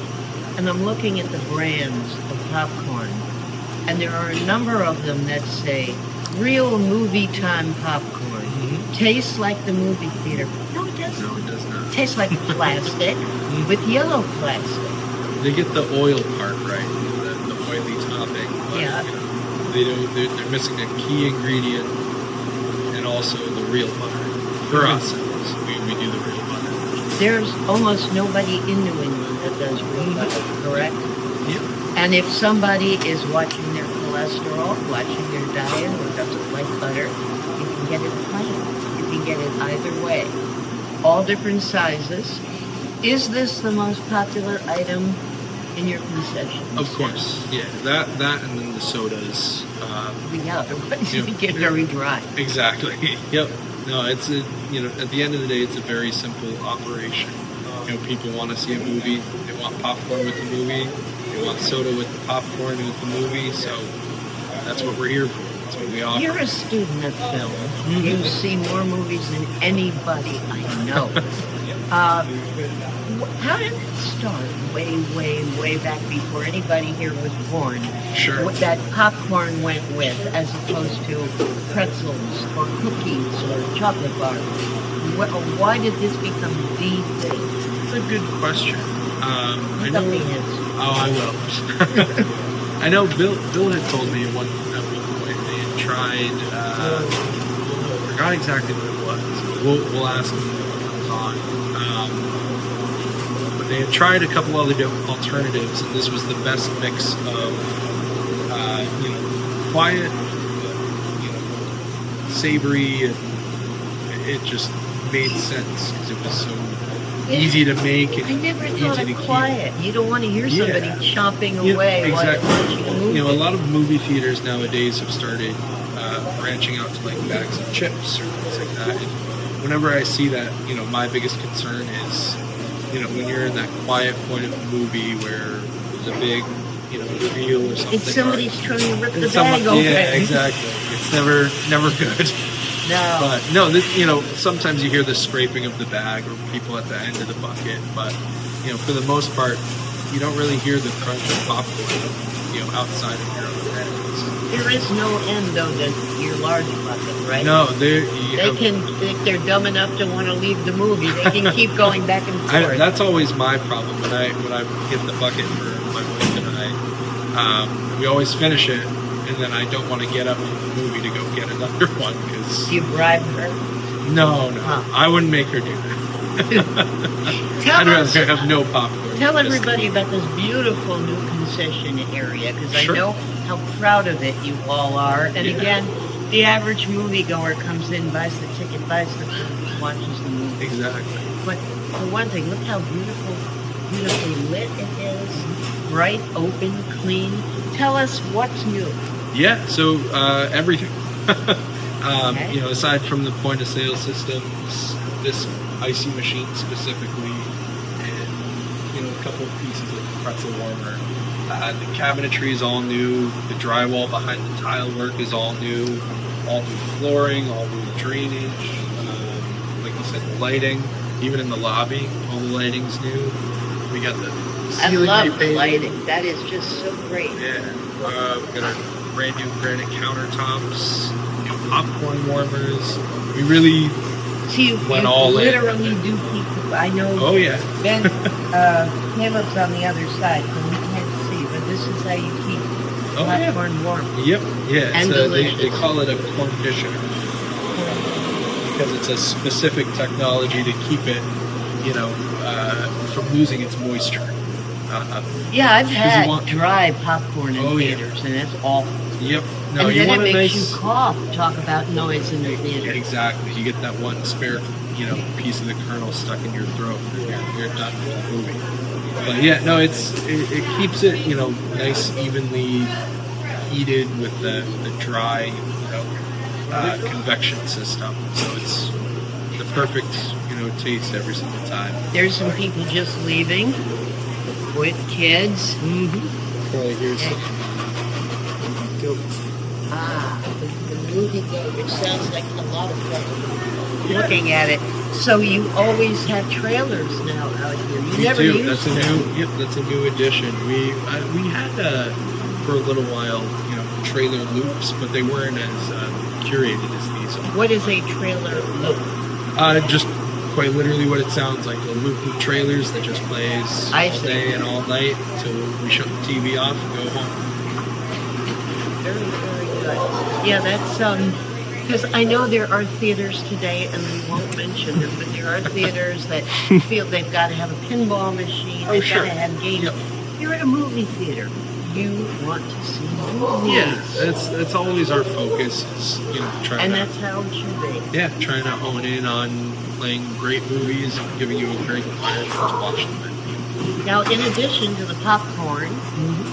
and I'm looking at the brands of popcorn. And there are a number of them that say, real movie time popcorn. Tastes like the movie theater. No, it doesn't. No, it does not. Tastes like plastic with yellow plastic. They get the oil part right, the oily topping. But, Yeah. you know, they're missing a key ingredient and also the real butter. For us, we do the real butter. There's almost nobody in New England that does real butter, correct? Yeah. And if somebody is watching their cholesterol, watching their diet, or doesn't like butter, you can get it plain. You can get it either way. All different sizes. Is this the most popular item in your concession? Of course. Yeah. That and then the sodas. Yeah, otherwise Yeah. you get very dry. Exactly. Yep. No, it's a, you know, at the end of the day, it's a very simple operation. You know, people want to see a movie. They want popcorn with the movie. They want soda with the popcorn with the movie. So that's what we're here for. That's what we offer. You're a student of film. You see more movies than anybody I know. How did it start? Way back before anybody here was born. Sure. What that popcorn went with, as opposed to pretzels or cookies or chocolate bars. Why did this become the thing? It's a good question. I Tell know. me his. Oh, I will. I know Bill had told me at one point they had tried. I forgot exactly what it was. We'll ask him when he comes on. But they had tried a couple other different alternatives, and this was the best mix of you know, quiet, but, you know, savory, and it just made sense because it was so easy to make and I never easy thought to of keep. quiet. You don't want to hear somebody Yeah. chomping Yeah, away while exactly. you're watching a movie. You know, a lot of movie theaters nowadays have started branching out to like bags of chips or things like that. And whenever I see that, you know, my biggest concern is, you know, when you're in that quiet point of the movie where there's a big, you know, reveal or something. It's somebody's trying to rip the and someone- bag open. Yeah, exactly. It's never good. No. But no, you know, sometimes you hear the scraping of the bag or people at the end of the bucket. But, you know, for the most part, you don't really hear the crunch of popcorn, you know, outside of your other ends. There is no end, though, to your large bucket, right? No, They can, if they're dumb enough to want to leave the movie, they can keep going back and forth. that's always my problem when I get the bucket for my wife and I. We always finish it, and then I don't want to get up from the movie to go get another one because Do you bribe her? no, Huh. I wouldn't make her do that. Tell I'd us, rather have no popcorn. tell Just- everybody about this beautiful new concession area, because Sure. I know how proud of it you all are. And Yeah. again, the average moviegoer comes in, buys the ticket, buys the food, watches the movie. Exactly. But for one thing, look how beautifully lit it is. Bright, open, clean. Tell us what's new. Yeah, so everything. Okay. You know, aside from the point of sale systems, this icy machine specifically, and you know, a couple of pieces of pretzel warmer. The cabinetry is all new. The drywall behind the tile work is all new flooring, all new drainage. Like you said, the lighting, even in the lobby, all the lighting's new. We got the I ceiling love the repainted. lighting. That is just so great. Yeah, we got our brand new granite countertops, you know, popcorn warmers. We really So you went all in. literally do keep. I know. Oh yeah. Ben, Caleb's on the other side, so we can't see. But this is how you keep Oh yeah. popcorn warm. Yep. Yeah. And They delicious. call it a conditioner because it's a specific technology to keep it, you know, from losing its moisture. Yeah, I've had want- dry popcorn in Oh, yeah. theaters, and it's awful. Yep. No, and you then want it a makes nice. you cough. Talk about noise in the theater. Exactly. You get that one spare, you know, piece of the kernel stuck in your throat. You're done with the movie. But yeah, no, it keeps it, you know, nice, evenly heated with the dry, you know, convection system. So it's the perfect, you know, taste every single time. There's some people just leaving with kids. Probably here's The movie go, which sounds like a lot of fun. Looking at it, so you always have trailers now out here. You never do. used That's a to. new. Yep, that's a new addition. We had for a little while, you know, trailer loops, but they weren't as curated as these are. What is a trailer loop? Just quite literally what it sounds like, a loop of trailers that just plays I all see. day and all night until we shut the TV off and go home. Very, very good. Yeah, that's because I know there are theaters today, and we won't mention them, but there are theaters that feel they've got to have a pinball machine, they've sure. got to have games. Yep. You're at a movie theater. You want to see movies. Yeah, that's always our focus. Is, you know, trying And to that's how it should be. yeah, trying to hone in on playing great movies and giving you a great environment to watch them in. Now, in addition to the popcorn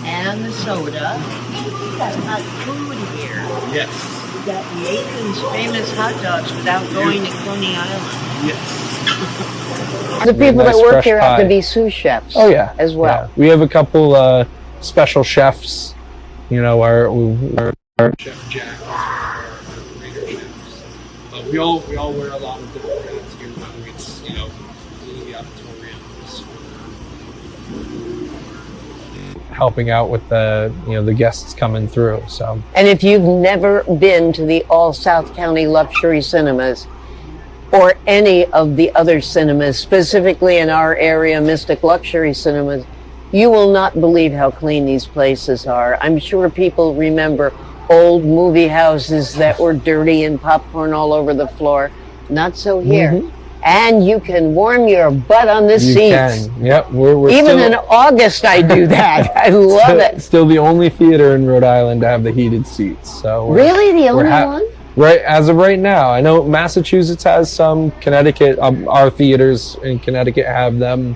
and the soda, you've got hot food here. Yes. You've got Nathan's famous hot dogs without going to Coney Island. Yes. The people Nice that work fresh here have to pie. be sous chefs. Oh yeah, as well. Yeah. We have a couple special chefs. You know, our Chef Jack, our greater chefs. We all wear a lot of different hats here, whether it's, you know, in the auditoriums helping out with the, you know, the guests coming through. So And if you've never been to the All South County Luxury Cinemas or any of the other cinemas, specifically in our area, Mystic Luxury Cinemas, you will not believe how clean these places are. I'm sure people remember old movie houses that were dirty and popcorn all over the floor. Not so here. And you can warm your butt on the you seats. can. Yep, we're Even still, in August, I do that. I love it. Still the only theater in Rhode Island to have the heated seats. So Really? The we're only one? Right, as of right now. I know Massachusetts has some. Connecticut, our theaters in Connecticut have them,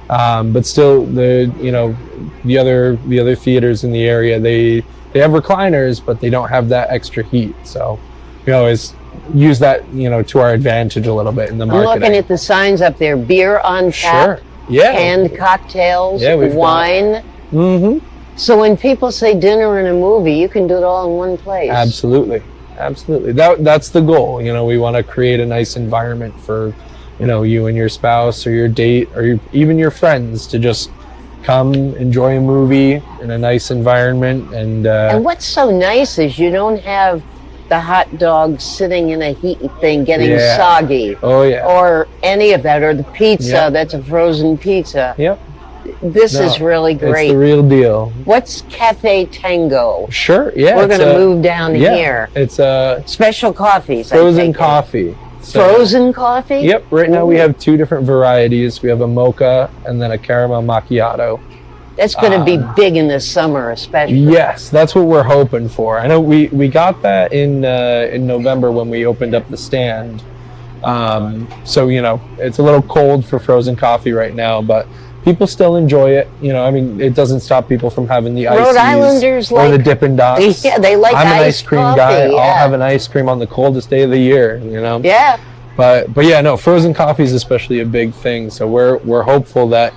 but still, the other theaters in the area, they have recliners, but they don't have that extra heat. So we always use that, you know, to our advantage a little bit in the I'm marketing. looking at the signs up there. Beer on tap. Sure. Yeah. Canned cocktails, Yeah, we've got- wine. Mm-hmm. So when people say dinner and a movie, you can do it all in one place. Absolutely. That's the goal. You know, we want to create a nice environment for, you know, you and your spouse or your date or even your friends to just come enjoy a movie in a nice environment. And what's so nice is you don't have the hot dog sitting in a heat thing getting Yeah. soggy. oh yeah. Or any of that, or the pizza Yep. that's a frozen pizza. Yep. This is No, really It's great. the real deal. What's Cafe Tango? Sure. Yeah. We're it's going to a- move down yeah, here. It's a Special coffees. I frozen take it. coffee. So- Frozen coffee? Yep. Right now we have two different varieties. We have a mocha and then a caramel macchiato. That's going to be big in the summer, especially. Yes, that's what we're hoping for. I know we got that in November when we opened up the stand, So, it's a little cold for frozen coffee right now, but people still enjoy it. I mean, it doesn't stop people from having the ices Rhode Islanders or the like- Dippin' Dots. Yeah, they like I'm an ice iced cream coffee, guy. yeah. I'll have an ice cream on the coldest day of the year, Yeah. But yeah, no, frozen coffee is especially a big thing. So we're hopeful that,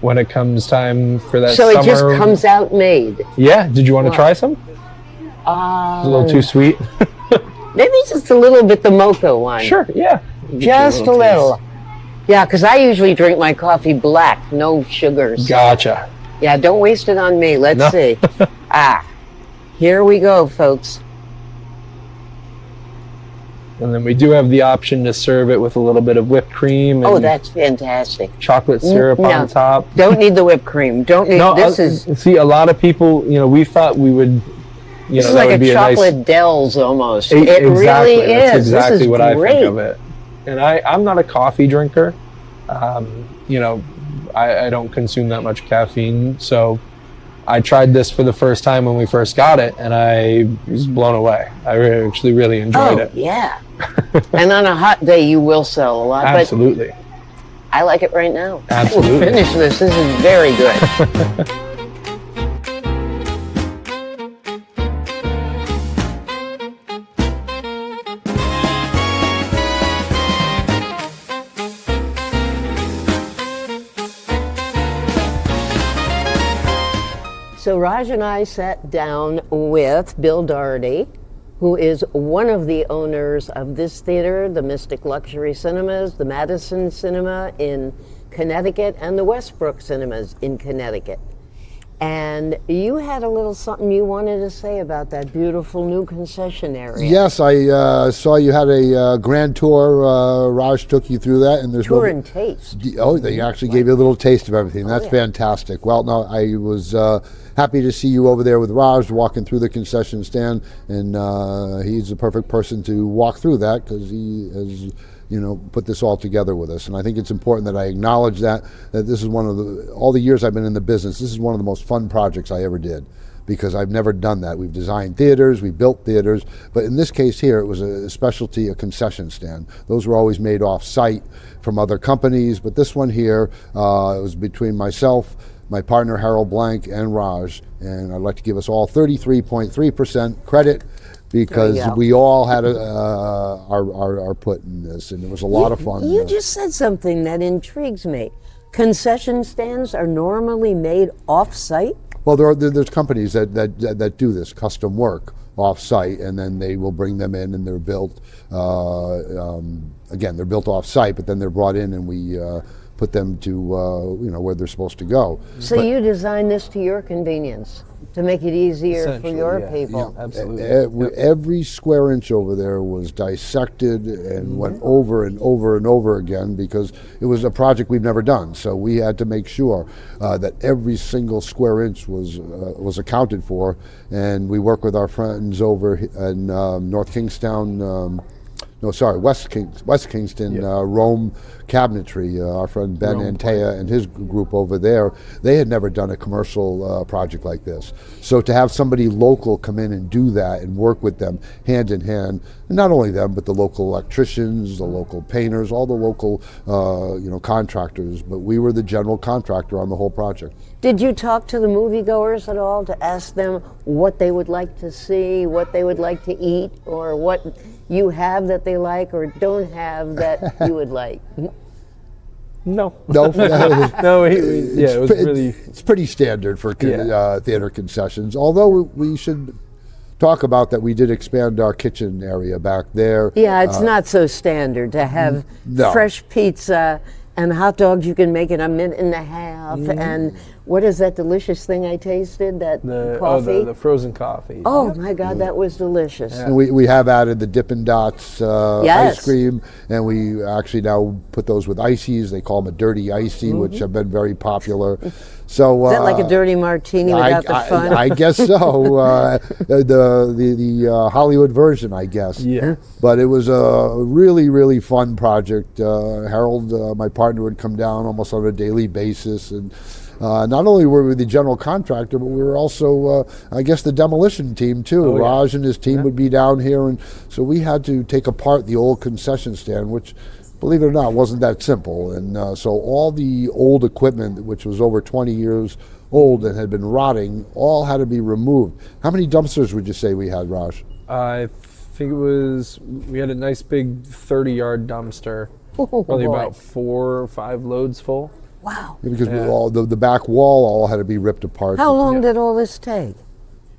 when it comes time for that So summer. it just comes out made. Yeah. Did you want to try some? It's a little too sweet. Maybe just a little bit the mocha one. Sure. Yeah. Just a little. Yeah, because I usually drink my coffee black, no sugars. Gotcha. Yeah, don't waste it on me. Let's No. see. Here we go, folks. And then we do have the option to serve it with a little bit of whipped cream and That's fantastic. chocolate syrup No. on top. Don't need the whipped cream. Don't need. This is see, a lot of people, we thought we would, this is that like would a be chocolate nice. Dells almost. Exactly. It really is. That's exactly this is what great. I think of it. And I'm not a coffee drinker. I don't consume that much caffeine. So I tried this for the first time when we first got it, and I was blown away. I actually really enjoyed it. Yeah. And on a hot day, you will sell a lot. Absolutely. But I like it right now. Absolutely. We'll finish this. This is very good. So Raj and I sat down with Bill Doherty, who is one of the owners of this theater, the Mystic Luxury Cinemas, the Madison Cinema in Connecticut, and the Westbrook Cinemas in Connecticut. And you had a little something you wanted to say about that beautiful new concession area. Yes, I saw you had a grand tour. Raj took you through that, and there's Tour and taste. Oh, they actually gave you a little taste of everything. That's yeah. fantastic. Well, no, I was happy to see you over there with Raj walking through the concession stand, and he's the perfect person to walk through that because he has, put this all together with us. And I think it's important that I acknowledge that this is one of all the years I've been in the business, this is one of the most fun projects I ever did, because I've never done that. We've designed theaters, we built theaters, but in this case here, it was a specialty, a concession stand. Those were always made off-site from other companies, but this one here, it was between myself, my partner Harold Blank, and Raj, and I'd like to give us all 33.3% credit, because we all had our put in this, and it was a lot of fun. You just said something that intrigues me. Concession stands are normally made off-site? Well, there's companies that do this custom work off-site, and then they will bring them in, and they're built. Again, they're built off-site, but then they're brought in, and we put them to where they're supposed to go. So you designed this to your convenience, to make it easier for your people. Absolutely. Every square inch over there was dissected and went over and over and over again, because it was a project we've never done. So we had to make sure that every single square inch was accounted for. And we work with our friends over in West Kingston, Rome Cabinetry, our friend Ben Antea and his group over there. They had never done a commercial project like this. So to have somebody local come in and do that and work with them hand in hand, and not only them, but the local electricians, the local painters, all the local contractors, but we were the general contractor on the whole project. Did you talk to the moviegoers at all to ask them what they would like to see, what they would like to eat, or what you have that they like or don't have that you would like? No. No, No, it was really... It's pretty standard for theater concessions, although we should talk about that we did expand our kitchen area back there. Yeah, it's not so standard to have fresh pizza and hot dogs you can make in a minute and a half. And what is that delicious thing I tasted? That coffee? The frozen coffee. Oh my God, that was delicious. And we have added the Dippin' Dots Yes. ice cream, and we actually now put those with ices. They call them a dirty icy, which have been very popular. So Is that like a dirty martini without the fun? I guess so. The Hollywood version, I guess. Yeah. But it was a really, really fun project. Harold, my partner, would come down almost on a daily basis, and not only were we the general contractor, but we were also, I guess, the demolition team too. Oh, yeah. Raj and his team would be down here, and so we had to take apart the old concession stand, which, believe it or not, wasn't that simple. And so all the old equipment, which was over 20 years old and had been rotting, all had to be removed. How many dumpsters would you say we had, Raj? I think we had a nice big 30-yard dumpster, Oh, probably boy. about 4 or 5 loads full. Wow. Because we all the back wall all had to be ripped apart. How long did all this take?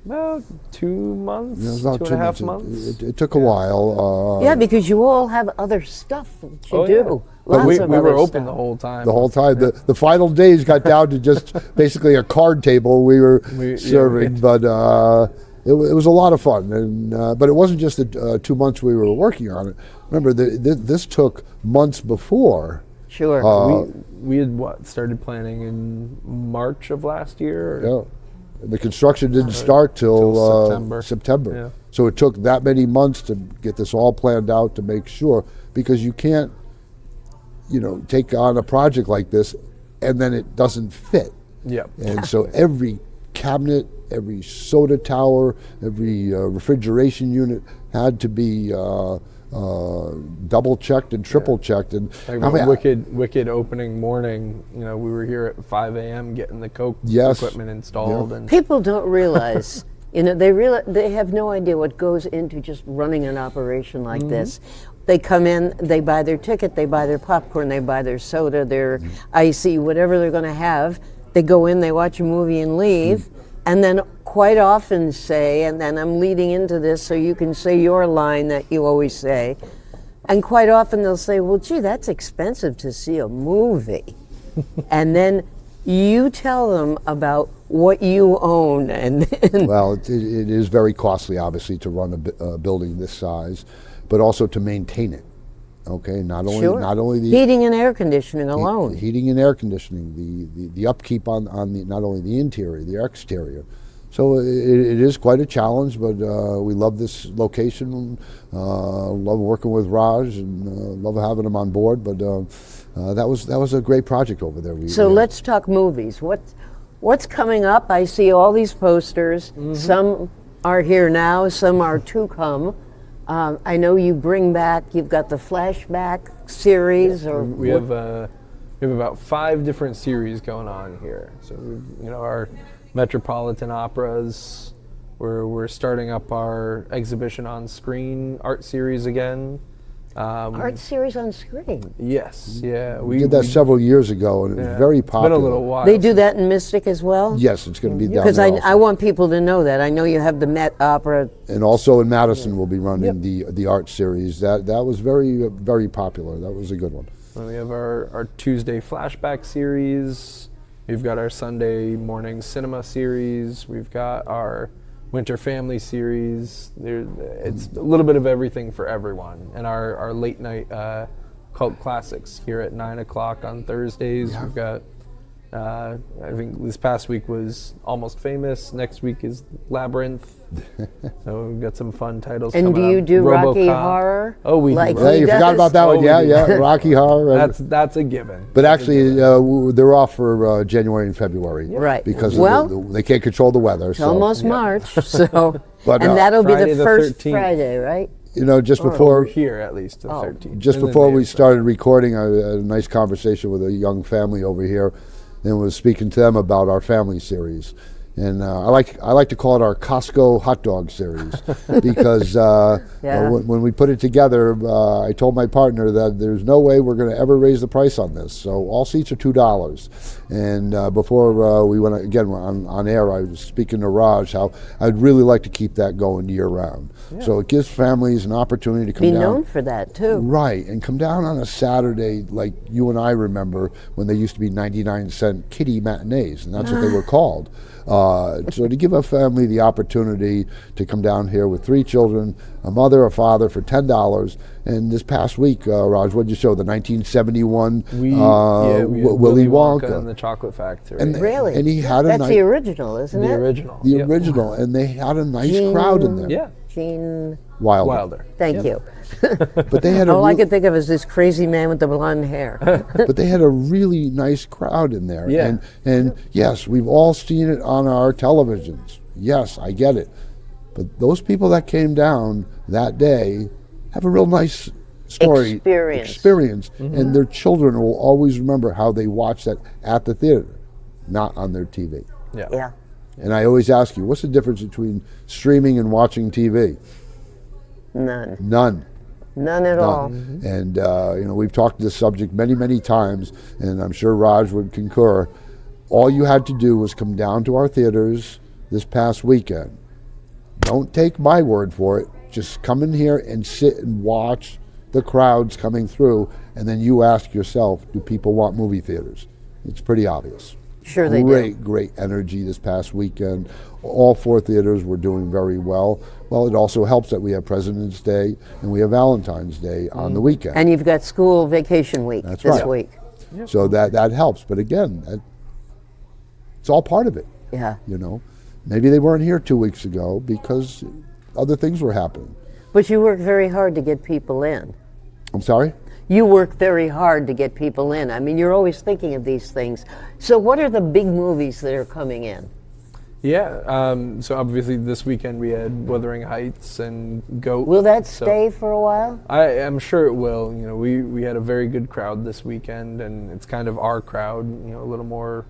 About 2 months, It was about 2.5 2 months. It took a while. Yeah, because you all have other stuff that you Oh, do. yeah. But Lots we of were other open stuff. the whole time. The whole time. The final days got down to just basically a card table we were serving, but it was a lot of fun. And but it wasn't just the 2 months we were working on it. Remember, this took months before. Sure. We had started planning in March of last year. Yeah. The construction didn't start till September. Yeah. So it took that many months to get this all planned out to make sure, because you can't, take on a project like this and then it doesn't fit. Yep. And so every cabinet, every soda tower, every refrigeration unit had to be double checked and triple checked. And Wicked opening morning. We were here at 5 a.m. getting the Coke equipment installed. Yeah. And People don't realize, they have no idea what goes into just running an operation like this. They come in, they buy their ticket, they buy their popcorn, they buy their soda, their icy, whatever they're going to have. They go in, they watch a movie and leave, and then quite often say, and then I'm leading into this so you can say your line that you always say, and quite often they'll say, well, gee, that's expensive to see a movie. And then you tell them about what you own. Well, it is very costly, obviously, to run a building this size, but also to maintain it. Okay, not only the heating and air conditioning alone. Heating and air conditioning, the upkeep on the not only the interior, the exterior. So it is quite a challenge, but we love this location. Love working with Raj and love having him on board. But that was a great project over there. Let's talk movies. What's coming up? I see all these posters. Some are here now. Some are to come. I know you bring back. You've got the flashback series, or we have about 5 different series going on here. So our Metropolitan Operas. We're starting up our exhibition on screen art series again. Art series on screen. Yes, yeah. We did that several years ago, and it was very popular. It's been a little while. They do that in Mystic as well? Yes, it's going to be down Because there also. I want people to know that. I know you have the Met Opera. And also in Madison, we'll be running the art series. That was very, very popular. That was a good one. And we have our Tuesday flashback series. We've got our Sunday morning cinema series. We've got our Winter Family series. It's a little bit of everything for everyone. And our late night cult classics here at 9 o'clock on Thursdays. Yeah. We've got, I think this past week was Almost Famous. Next week is Labyrinth. So we've got some fun titles and coming up. And do you do RoboCop. Rocky Horror? Oh, we like do. Yeah, you forgot about that one. Yeah, Rocky Horror. That's a given. But actually, they're off for January and February. Right. Because they can't control the weather. It's almost March, so. But, and that'll Friday be the first 13th. Friday, right? Just before We're here at least the 13th. Just before we started recording, I had a nice conversation with a young family over here, and was speaking to them about our family series. And I like to call it our Costco hot dog series because when we put it together, I told my partner that there's no way we're going to ever raise the price on this. So all seats are $2. And before we went again on air, I was speaking to Raj how I'd really like to keep that going year round. Yeah. So it gives families an opportunity to come down. Be known for that too. Right, and come down on a Saturday like you and I remember when they used to be 99-cent kiddie matinees, and that's what they were called. So to give a family the opportunity to come down here with 3 children, a mother, a father for $10. And this past week, Raj, what did you show? The 1971 Willy Wonka and the Chocolate Factory. And really? And he had That's the original, isn't it? The original. The original, and they had a nice crowd in there. Yeah. Gene. Wilder. Thank you. But they had All I could think of is this crazy man with the blonde hair. but they had a really nice crowd in there. Yeah. And yes, we've all seen it on our televisions. Yes, I get it. But those people that came down that day have a real nice experience. And their children will always remember how they watched that at the theater, not on their TV. Yeah. And I always ask you, what's the difference between streaming and watching TV? None. None at all. And we've talked this subject many, many times, and I'm sure Raj would concur. All you had to do was come down to our theaters this past weekend. Don't take my word for it. Just come in here and sit and watch the crowds coming through, and then you ask yourself, do people want movie theaters? It's pretty obvious. Sure they do. Great energy this past weekend. All 4 theaters were doing very well. Well, it also helps that we have President's Day and we have Valentine's Day on the weekend. And you've got school vacation week That's this right. week. So that helps. But again, it's all part of it. Yeah. Maybe they weren't here 2 weeks ago because other things were happening. But you work very hard to get people in. I'm sorry? You work very hard to get people in. I mean, you're always thinking of these things. So what are the big movies that are coming in? Yeah, so obviously this weekend we had Wuthering Heights and Goat. Will that so stay for a while? I am sure it will. We had a very good crowd this weekend, and it's kind of our crowd, a little more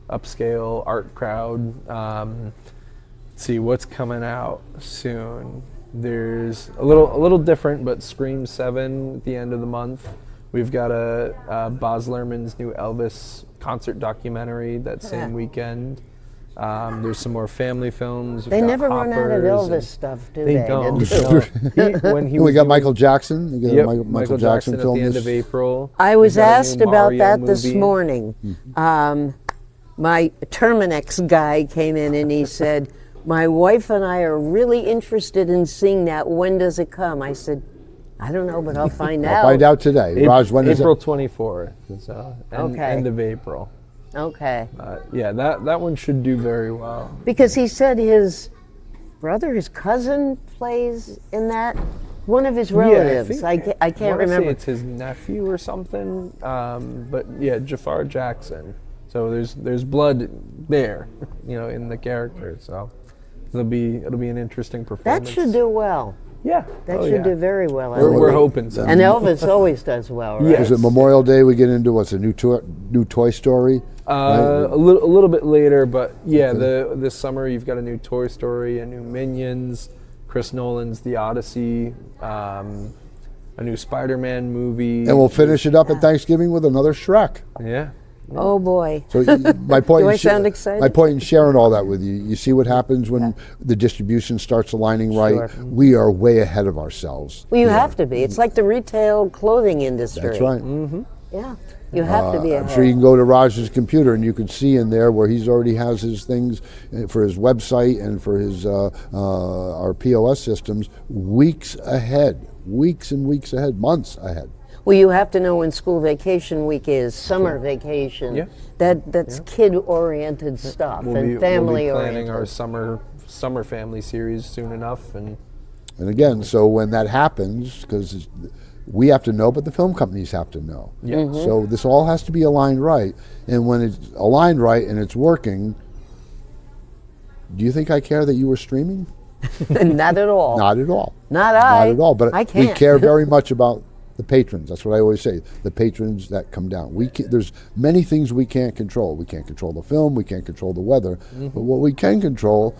upscale art crowd. Let's see what's coming out soon. There's a little different, but Scream 7 at the end of the month. We've got a Baz Luhrmann's new Elvis concert documentary that same weekend. There's some more family films. They never run out of Elvis stuff, do they? They don't. We got Michael Jackson. We got a Michael Jackson at film the end this- of April. I was We've got a new asked about Mario that this movie. morning. My Terminex guy came in and he said, my wife and I are really interested in seeing that. When does it come? I said, I don't know, but I'll find out. I'll find out today. Raj, when is April it? 24th. So end of April. Okay. Yeah, that one should do very well. Because he said his brother, his cousin plays in that. One of his relatives. I can't wanna say remember. it's his nephew or something. But yeah, Jafar Jackson. So there's blood there, in the character. So it'll be an interesting performance. That should do well. Yeah. That should do very well. I We're think. hoping so. And Elvis always does well, right? Yeah. Is it Memorial Day we get into what's a new Toy Story? A little bit later, but yeah, this summer you've got a new Toy Story, a new Minions, Chris Nolan's The Odyssey, a new Spider-Man movie. And we'll finish it up at Thanksgiving with another Shrek. Yeah. Oh boy. So my point. Do in I sound excited? My point in sharing all that with you. You see what happens when the distribution starts aligning right. Sure. We are way ahead of ourselves. Well, you have to be. It's like the retail clothing industry. That's right. Yeah. You have to be ahead. I'm sure you can go to Raj's computer and you can see in there where he's already has his things for his website and for his our POS systems weeks ahead, weeks and weeks ahead, months ahead. Well, you have to know when school vacation week is, summer vacation. Yeah. That's kid-oriented stuff and We'll be family-oriented. planning our summer family series soon enough, and again, so when that happens, because we have to know, but the film companies have to know. Yeah. Mm-hmm. So this all has to be aligned right. And when it's aligned right and it's working, do you think I care that you were streaming? Not at all. Not at all. Not Not at all. But I we can't. care very much about the patrons. That's what I always say. The patrons that come down. There's many things we can't control. We can't control the film. We can't control the weather. But what we can control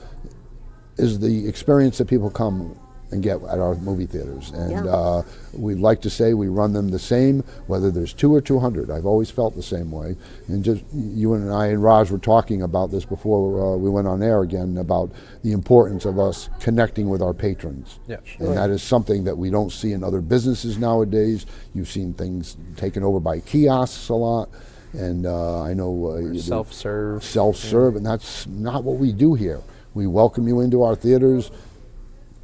is the experience that people come and get at our movie theaters. And we like to say we run them the same, whether there's 2 or 200. I've always felt the same way. And just you and I and Raj were talking about this before we went on air again, about the importance of us connecting with our patrons. Yeah. And that is something that we don't see in other businesses nowadays. You've seen things taken over by kiosks a lot. And I know self-serve, and that's not what we do here. We welcome you into our theaters,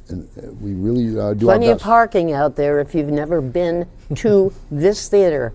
and we really do Plenty our of best. parking out there if you've never been to this theater.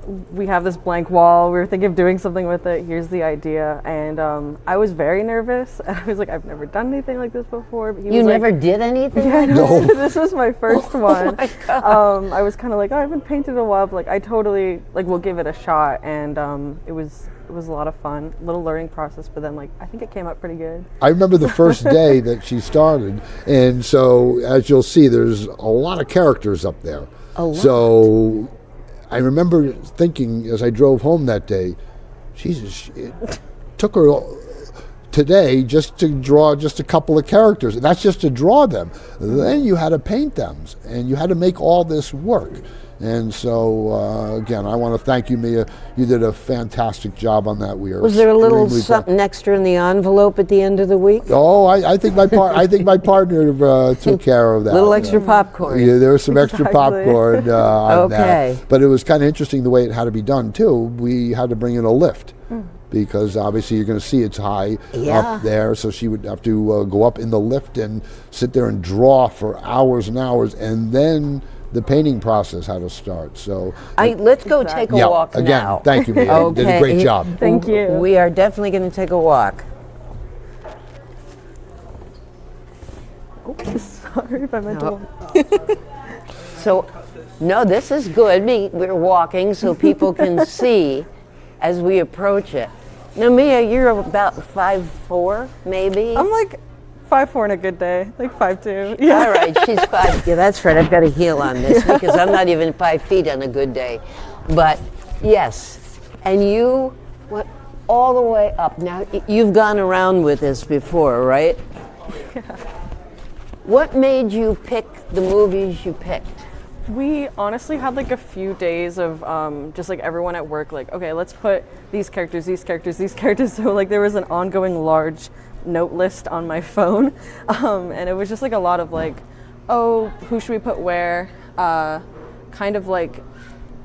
we have this blank wall. We were thinking of doing something with it. Here's the idea. And I was very nervous. I was like, I've never done anything like this before. But he You was never like, did anything? yeah, No. this was my first one. my God. I was kind of like, oh, I haven't painted in a while, but like I totally like will give it a shot. And it was a lot of fun, little learning process. But then like I think it came out pretty good. I remember the first day that she started, and so as you'll see, there's a lot of characters up there. A lot. So I remember thinking as I drove home that day, Jesus, it took her today just to draw just a couple of characters. That's just to draw them. Then you had to paint them, and you had to make all this work. And so, again, I want to thank you, Mia. You did a fantastic job on that. We are Was there a little extremely something extra in the envelope at the end of the week? Oh, I think my partner took care of that. Little extra popcorn. Yeah, there was some extra Exactly. popcorn on Okay. that. But it was kind of interesting the way it had to be done too. We had to bring in a lift because obviously you're going to see it's high Yeah. up there. So she would have to go up in the lift and sit there and draw for hours and hours, and then the painting process had to start. So Let's go take a yeah, walk again, now. thank you, Mia. You did a great job. Thank you. We are definitely going to take a walk. Sorry if I meant to. So, no, this is good. We're walking so people can see as we approach it. Now, Mia, you're about 5'4", maybe? I'm like 5'4" on a good day, like 5'2". Yeah. All right, she's 5. Yeah, that's right. I've got a heel on this because I'm not even 5 feet on a good day. But yes, and you went all the way up. Now, you've gone around with this before, right? Yeah. What made you pick the movies you picked? We honestly had like a few days of just like everyone at work, like, okay, let's put these characters, these characters, these characters. So like there was an ongoing large note list on my phone. And it was just like a lot of like, oh, who should we put where? Kind of like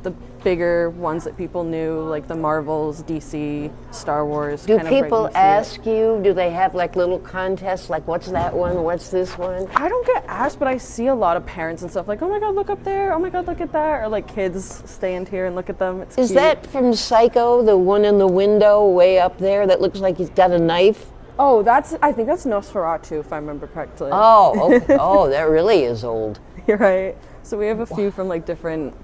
the bigger ones that people knew, like the Marvels, DC, Star Wars. Do kind of right people when you see it. ask you, do they have like little contests, like what's that one, what's this one? I don't get asked, but I see a lot of parents and stuff like, oh my God, look up there. Oh my God, look at that. Or like kids stand here and look at them. It's Is cute. that from Psycho, the one in the window way up there that looks like he's got a knife? Oh, I think that's Nosferatu, if I remember correctly. Oh, okay. Oh, that really is old. You're right. So we have a few from like different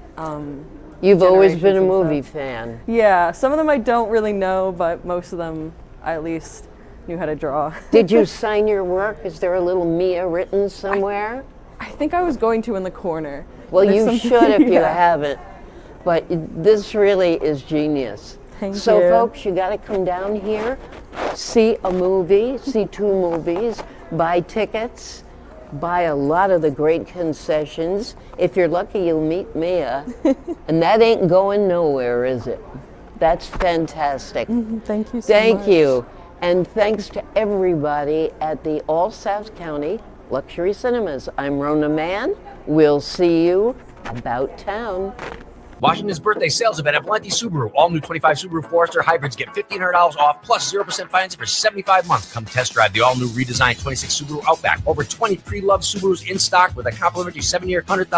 You've always been a generations and movie stuff. fan. Yeah, some of them I don't really know, but most of them I at least knew how to draw. Did you sign your work? Is there a little Mia written somewhere? I think I was going to in the corner. Well, There's you something- should if you yeah. haven't. But this really is genius. Thank So you. folks, you got to come down here, see a movie, see 2 movies, buy tickets, buy a lot of the great concessions. If you're lucky, you'll meet Mia. And that ain't going nowhere, is it? That's fantastic. Thank you so Thank much. you. And thanks to everybody at the All South County Luxury Cinemas. I'm Rona Mann. We'll see you about town. Washington's birthday sales event at Valenti Subaru. All new 25 Subaru Forester hybrids get $1,500 off plus 0% financing for 75 months. Come test drive the all-new redesigned 26 Subaru Outback. Over 20 pre-loved Subarus in stock with a complimentary 7-year, 100,000